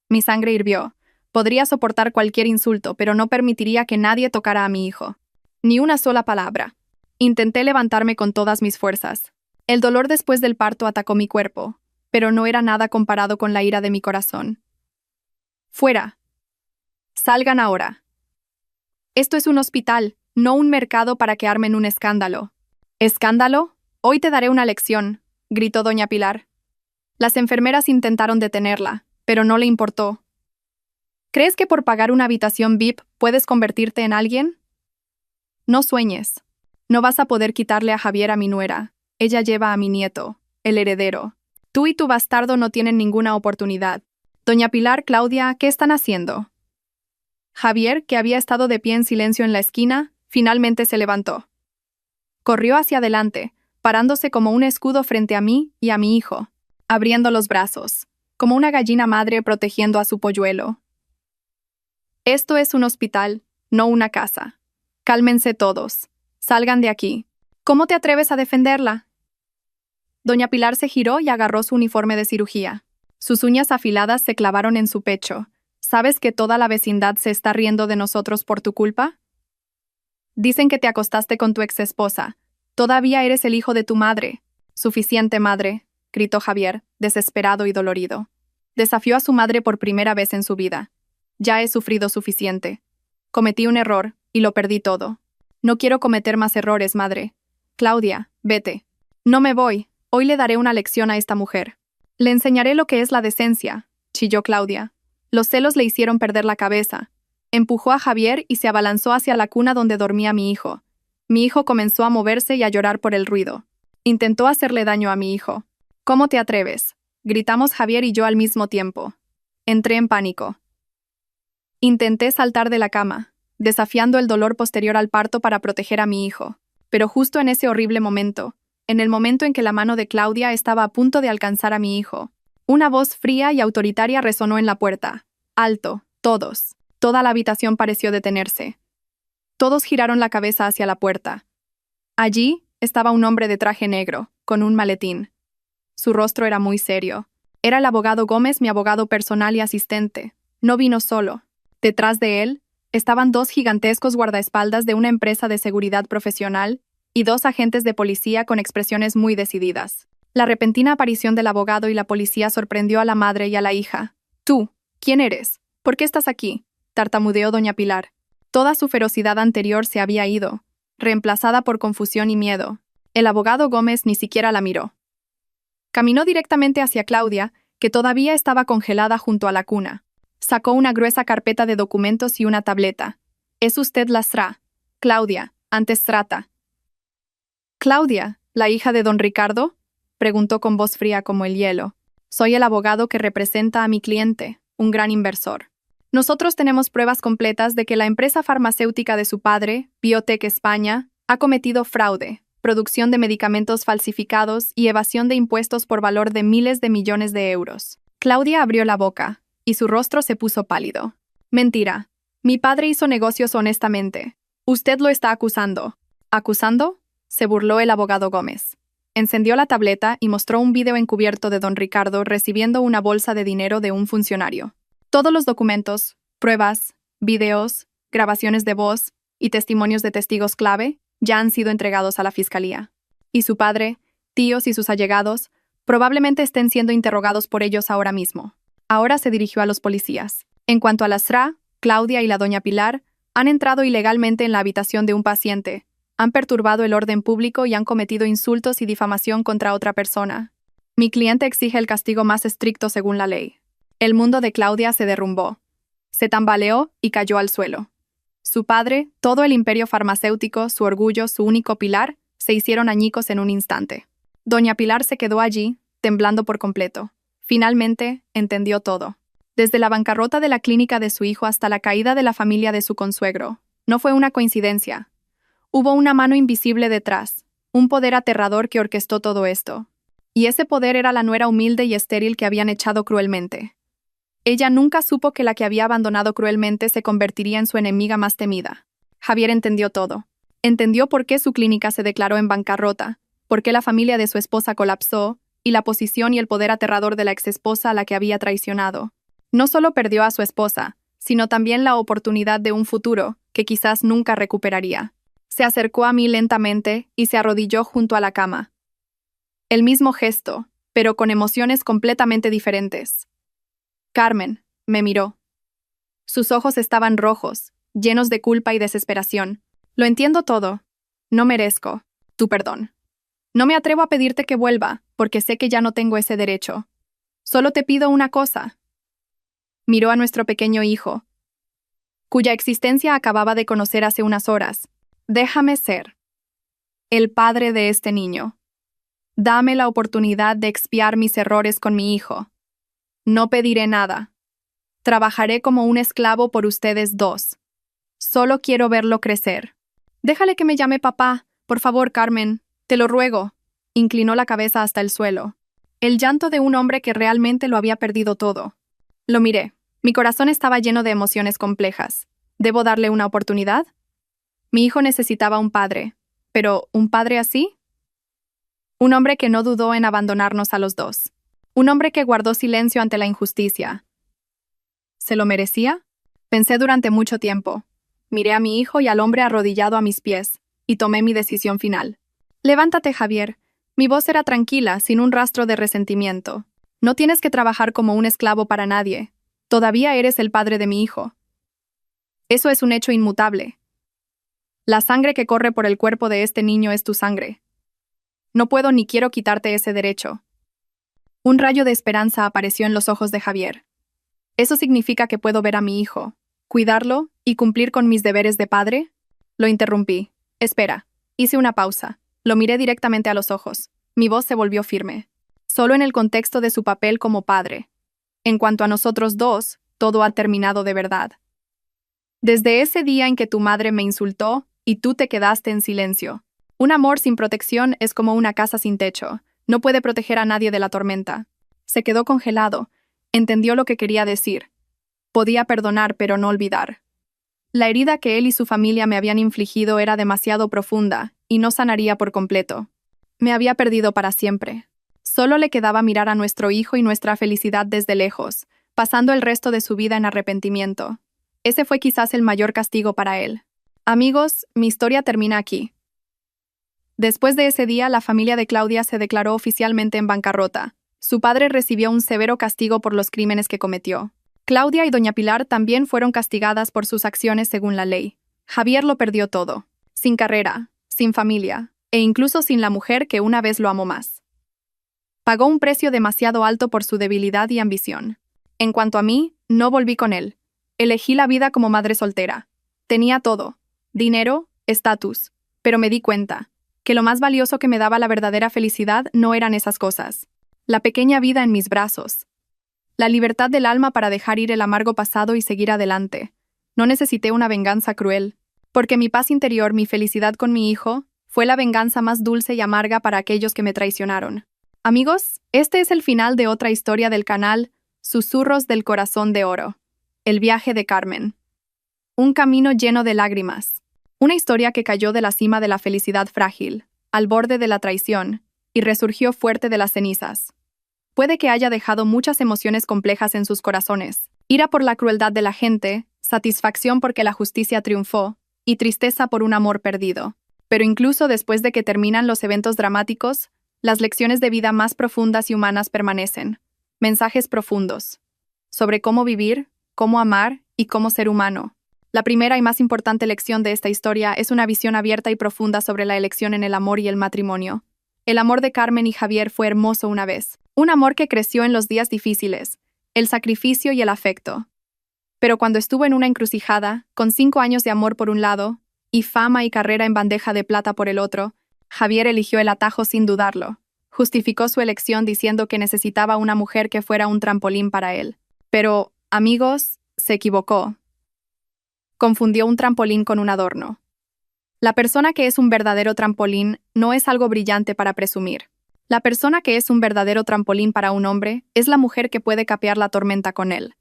[SPEAKER 1] Mi sangre hirvió. Podría soportar cualquier insulto, pero no permitiría que nadie tocara a mi hijo. Ni una sola palabra. Intenté levantarme con todas mis fuerzas. El dolor después del parto atacó mi cuerpo, pero no era nada comparado con la ira de mi corazón. ¡Fuera! Salgan ahora. Esto es un hospital, no un mercado para que armen un escándalo. ¿Escándalo? Hoy te daré una lección, gritó doña Pilar. Las enfermeras intentaron detenerla, pero no le importó. ¿Crees que por pagar una habitación VIP puedes convertirte en alguien? No sueñes. No vas a poder quitarle a Javier a mi nuera. Ella lleva a mi nieto, el heredero. Tú y tu bastardo no tienen ninguna oportunidad. Doña Pilar, Claudia, ¿qué están haciendo? Javier, que había estado de pie en silencio en la esquina, finalmente se levantó. Corrió hacia adelante, parándose como un escudo frente a mí y a mi hijo, abriendo los brazos, como una gallina madre protegiendo a su polluelo. Esto es un hospital, no una casa. Cálmense todos. Salgan de aquí. ¿Cómo te atreves a defenderla? Doña Pilar se giró y agarró su uniforme de cirugía. Sus uñas afiladas se clavaron en su pecho. ¿Sabes que toda la vecindad se está riendo de nosotros por tu culpa? Dicen que te acostaste con tu exesposa. Todavía eres el hijo de tu madre. Suficiente, madre, gritó Javier, desesperado y dolorido. Desafió a su madre por primera vez en su vida. Ya he sufrido suficiente. Cometí un error, y lo perdí todo. No quiero cometer más errores, madre. Claudia, vete. No me voy. Hoy le daré una lección a esta mujer. Le enseñaré lo que es la decencia, chilló Claudia. Los celos le hicieron perder la cabeza. Empujó a Javier y se abalanzó hacia la cuna donde dormía mi hijo. Mi hijo comenzó a moverse y a llorar por el ruido. Intentó hacerle daño a mi hijo. ¿Cómo te atreves?, gritamos Javier y yo al mismo tiempo. Entré en pánico. Intenté saltar de la cama, desafiando el dolor posterior al parto para proteger a mi hijo. Pero justo en ese horrible momento, en el momento en que la mano de Claudia estaba a punto de alcanzar a mi hijo, una voz fría y autoritaria resonó en la puerta. Alto, todos. Toda la habitación pareció detenerse. Todos giraron la cabeza hacia la puerta. Allí estaba un hombre de traje negro, con un maletín. Su rostro era muy serio. Era el abogado Gómez, mi abogado personal y asistente. No vino solo. Detrás de él estaban 2 gigantescos guardaespaldas de una empresa de seguridad profesional y 2 agentes de policía con expresiones muy decididas. La repentina aparición del abogado y la policía sorprendió a la madre y a la hija. «Tú, ¿quién eres? ¿Por qué estás aquí?», tartamudeó doña Pilar. Toda su ferocidad anterior se había ido, reemplazada por confusión y miedo. El abogado Gómez ni siquiera la miró. Caminó directamente hacia Claudia, que todavía estaba congelada junto a la cuna. Sacó una gruesa carpeta de documentos y una tableta. «Es usted la Sra. Claudia, antes Strata». «¿Claudia, la hija de don Ricardo?», preguntó con voz fría como el hielo. «Soy el abogado que representa a mi cliente, un gran inversor. Nosotros tenemos pruebas completas de que la empresa farmacéutica de su padre, Biotech España, ha cometido fraude, producción de medicamentos falsificados y evasión de impuestos por valor de miles de millones de euros». Claudia abrió la boca, y su rostro se puso pálido. «Mentira. Mi padre hizo negocios honestamente. Usted lo está acusando». «¿Acusando?», se burló el abogado Gómez. Encendió la tableta y mostró un video encubierto de don Ricardo recibiendo una bolsa de dinero de un funcionario. Todos los documentos, pruebas, videos, grabaciones de voz y testimonios de testigos clave ya han sido entregados a la fiscalía. Y su padre, tíos y sus allegados probablemente estén siendo interrogados por ellos ahora mismo. Ahora se dirigió a los policías. En cuanto a la Sra, Claudia y la doña Pilar, han entrado ilegalmente en la habitación de un paciente, han perturbado el orden público y han cometido insultos y difamación contra otra persona. Mi cliente exige el castigo más estricto según la ley. El mundo de Claudia se derrumbó. Se tambaleó y cayó al suelo. Su padre, todo el imperio farmacéutico, su orgullo, su único pilar, se hicieron añicos en un instante. Doña Pilar se quedó allí, temblando por completo. Finalmente, entendió todo. Desde la bancarrota de la clínica de su hijo hasta la caída de la familia de su consuegro. No fue una coincidencia. Hubo una mano invisible detrás, un poder aterrador que orquestó todo esto. Y ese poder era la nuera humilde y estéril que habían echado cruelmente. Ella nunca supo que la que había abandonado cruelmente se convertiría en su enemiga más temida. Javier entendió todo. Entendió por qué su clínica se declaró en bancarrota, por qué la familia de su esposa colapsó, y la posición y el poder aterrador de la exesposa a la que había traicionado. No solo perdió a su esposa, sino también la oportunidad de un futuro que quizás nunca recuperaría. Se acercó a mí lentamente y se arrodilló junto a la cama. El mismo gesto, pero con emociones completamente diferentes. «Carmen», me miró. Sus ojos estaban rojos, llenos de culpa y desesperación. «Lo entiendo todo. No merezco tu perdón. No me atrevo a pedirte que vuelva, porque sé que ya no tengo ese derecho. Solo te pido una cosa». Miró a nuestro pequeño hijo, cuya existencia acababa de conocer hace unas horas. «Déjame ser el padre de este niño. Dame la oportunidad de expiar mis errores con mi hijo. No pediré nada. Trabajaré como un esclavo por ustedes 2. Solo quiero verlo crecer. Déjale que me llame papá, por favor, Carmen, te lo ruego». Inclinó la cabeza hasta el suelo. El llanto de un hombre que realmente lo había perdido todo. Lo miré. Mi corazón estaba lleno de emociones complejas. ¿Debo darle una oportunidad? Mi hijo necesitaba un padre. ¿Pero un padre así? Un hombre que no dudó en abandonarnos a los 2. Un hombre que guardó silencio ante la injusticia. ¿Se lo merecía? Pensé durante mucho tiempo. Miré a mi hijo y al hombre arrodillado a mis pies, y tomé mi decisión final. «Levántate, Javier». Mi voz era tranquila, sin un rastro de resentimiento. «No tienes que trabajar como un esclavo para nadie. Todavía eres el padre de mi hijo. Eso es un hecho inmutable. La sangre que corre por el cuerpo de este niño es tu sangre. No puedo ni quiero quitarte ese derecho». Un rayo de esperanza apareció en los ojos de Javier. ¿Eso significa que puedo ver a mi hijo, cuidarlo y cumplir con mis deberes de padre? Lo interrumpí. Espera. Hice una pausa. Lo miré directamente a los ojos. Mi voz se volvió firme. Solo en el contexto de su papel como padre. En cuanto a nosotros dos, todo ha terminado de verdad. Desde ese día en que tu madre me insultó y tú te quedaste en silencio. Un amor sin protección es como una casa sin techo. No puede proteger a nadie de la tormenta. Se quedó congelado. Entendió lo que quería decir. Podía perdonar, pero no olvidar. La herida que él y su familia me habían infligido era demasiado profunda y no sanaría por completo. Me había perdido para siempre. Solo le quedaba mirar a nuestro hijo y nuestra felicidad desde lejos, pasando el resto de su vida en arrepentimiento. Ese fue quizás el mayor castigo para él. Amigos, mi historia termina aquí. Después de ese día, la familia de Claudia se declaró oficialmente en bancarrota. Su padre recibió un severo castigo por los crímenes que cometió. Claudia y doña Pilar también fueron castigadas por sus acciones según la ley. Javier lo perdió todo. Sin carrera, sin familia, e incluso sin la mujer que una vez lo amó más. Pagó un precio demasiado alto por su debilidad y ambición. En cuanto a mí, no volví con él. Elegí la vida como madre soltera. Tenía todo. Dinero, estatus. Pero me di cuenta que lo más valioso que me daba la verdadera felicidad no eran esas cosas. La pequeña vida en mis brazos. La libertad del alma para dejar ir el amargo pasado y seguir adelante. No necesité una venganza cruel, porque mi paz interior, mi felicidad con mi hijo, fue la venganza más dulce y amarga para aquellos que me traicionaron. Amigos, este es el final de otra historia del canal Susurros del Corazón de Oro. El viaje de Carmen. Un camino lleno de lágrimas. Una historia que cayó de la cima de la felicidad frágil, al borde de la traición, y resurgió fuerte de las cenizas. Puede que haya dejado muchas emociones complejas en sus corazones. Ira por la crueldad de la gente, satisfacción porque la justicia triunfó, y tristeza por un amor perdido. Pero incluso después de que terminan los eventos dramáticos, las lecciones de vida más profundas y humanas permanecen. Mensajes profundos. Sobre cómo vivir, cómo amar y cómo ser humano. La primera y más importante lección de esta historia es una visión abierta y profunda sobre la elección en el amor y el matrimonio. El amor de Carmen y Javier fue hermoso una vez. Un amor que creció en los días difíciles, el sacrificio y el afecto. Pero cuando estuvo en una encrucijada, con 5 años de amor por un lado, y fama y carrera en bandeja de plata por el otro, Javier eligió el atajo sin dudarlo. Justificó su elección diciendo que necesitaba una mujer que fuera un trampolín para él. Pero, amigos, se equivocó. Confundió un trampolín con un adorno. La persona que es un verdadero trampolín no es algo brillante para presumir. La persona que es un verdadero trampolín para un hombre es la mujer que puede capear la tormenta con él.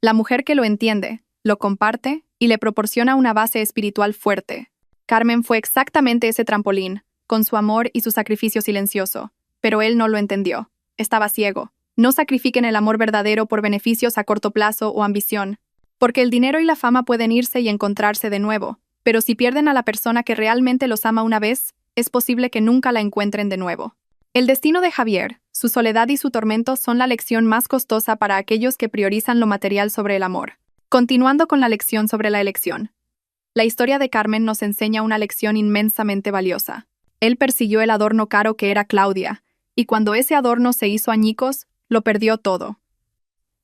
[SPEAKER 1] La mujer que lo entiende, lo comparte y le proporciona una base espiritual fuerte. Carmen fue exactamente ese trampolín, con su amor y su sacrificio silencioso, pero él no lo entendió. Estaba ciego. No sacrifiquen el amor verdadero por beneficios a corto plazo o ambición, porque el dinero y la fama pueden irse y encontrarse de nuevo, pero si pierden a la persona que realmente los ama una vez, es posible que nunca la encuentren de nuevo. El destino de Javier, su soledad y su tormento son la lección más costosa para aquellos que priorizan lo material sobre el amor. Continuando con la lección sobre la elección. La historia de Carmen nos enseña una lección inmensamente valiosa. Él persiguió el adorno caro que era Claudia, y cuando ese adorno se hizo añicos, lo perdió todo.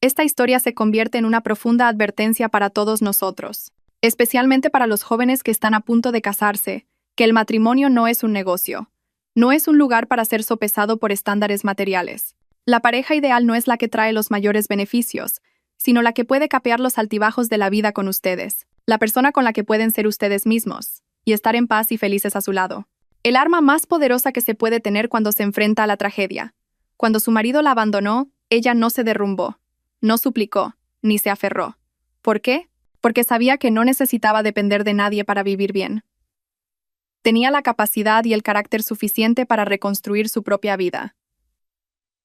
[SPEAKER 1] Esta historia se convierte en una profunda advertencia para todos nosotros, especialmente para los jóvenes que están a punto de casarse, que el matrimonio no es un negocio. No es un lugar para ser sopesado por estándares materiales. La pareja ideal no es la que trae los mayores beneficios, sino la que puede capear los altibajos de la vida con ustedes, la persona con la que pueden ser ustedes mismos, y estar en paz y felices a su lado. El arma más poderosa que se puede tener cuando se enfrenta a la tragedia. Cuando su marido la abandonó, ella no se derrumbó, no suplicó, ni se aferró. ¿Por qué? Porque sabía que no necesitaba depender de nadie para vivir bien. Tenía la capacidad y el carácter suficiente para reconstruir su propia vida.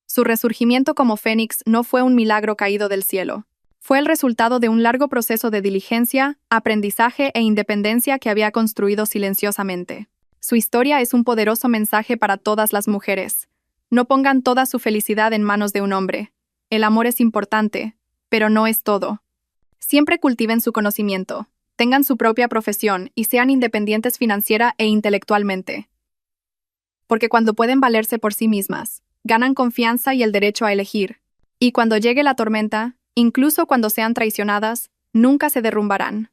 [SPEAKER 1] Su resurgimiento como Fénix no fue un milagro caído del cielo. Fue el resultado de un largo proceso de diligencia, aprendizaje e independencia que había construido silenciosamente. Su historia es un poderoso mensaje para todas las mujeres. No pongan toda su felicidad en manos de un hombre. El amor es importante, pero no es todo. Siempre cultiven su conocimiento, tengan su propia profesión y sean independientes financiera e intelectualmente. Porque cuando pueden valerse por sí mismas, ganan confianza y el derecho a elegir. Y cuando llegue la tormenta, incluso cuando sean traicionadas, nunca se derrumbarán.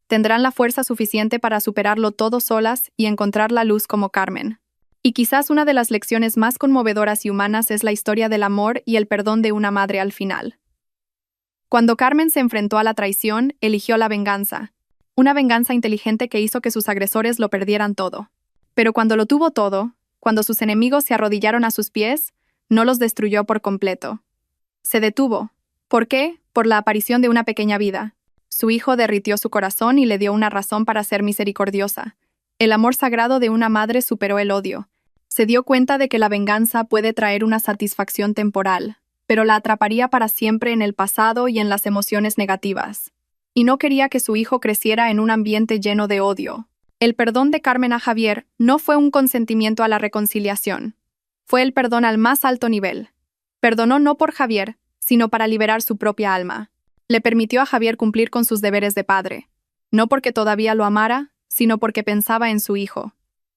[SPEAKER 1] Tendrán la fuerza suficiente para superarlo todo solas y encontrar la luz como Carmen. Y quizás una de las lecciones más conmovedoras y humanas es la historia del amor y el perdón de una madre al final. Cuando Carmen se enfrentó a la traición, eligió la venganza. Una venganza inteligente que hizo que sus agresores lo perdieran todo. Pero cuando lo tuvo todo, cuando sus enemigos se arrodillaron a sus pies, no los destruyó por completo. Se detuvo. ¿Por qué? Por la aparición de una pequeña vida. Su hijo derritió su corazón y le dio una razón para ser misericordiosa. El amor sagrado de una madre superó el odio. Se dio cuenta de que la venganza puede traer una satisfacción temporal, pero la atraparía para siempre en el pasado y en las emociones negativas. Y no quería que su hijo creciera en un ambiente lleno de odio. El perdón de Carmen a Javier no fue un consentimiento a la reconciliación. Fue el perdón al más alto nivel. Perdonó no por Javier, sino para liberar su propia alma. Le permitió a Javier cumplir con sus deberes de padre. No porque todavía lo amara, sino porque pensaba en su hijo.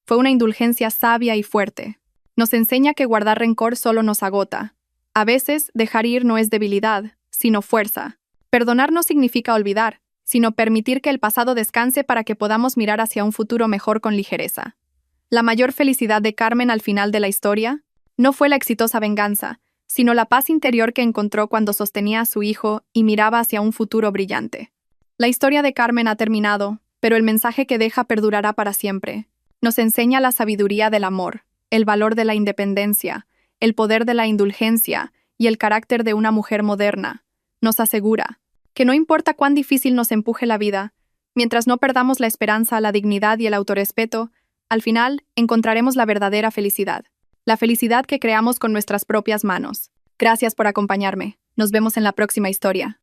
[SPEAKER 1] Fue una indulgencia sabia y fuerte. Nos enseña que guardar rencor solo nos agota. A veces, dejar ir no es debilidad, sino fuerza. Perdonar no significa olvidar, sino permitir que el pasado descanse para que podamos mirar hacia un futuro mejor con ligereza. La mayor felicidad de Carmen al final de la historia no fue la exitosa venganza, sino la paz interior que encontró cuando sostenía a su hijo y miraba hacia un futuro brillante. La historia de Carmen ha terminado, pero el mensaje que deja perdurará para siempre. Nos enseña la sabiduría del amor, el valor de la independencia, el poder de la indulgencia y el carácter de una mujer moderna. Nos asegura que no importa cuán difícil nos empuje la vida, mientras no perdamos la esperanza, la dignidad y el autorrespeto, al final encontraremos la verdadera felicidad. La felicidad que creamos con nuestras propias manos. Gracias por acompañarme. Nos vemos en la próxima historia.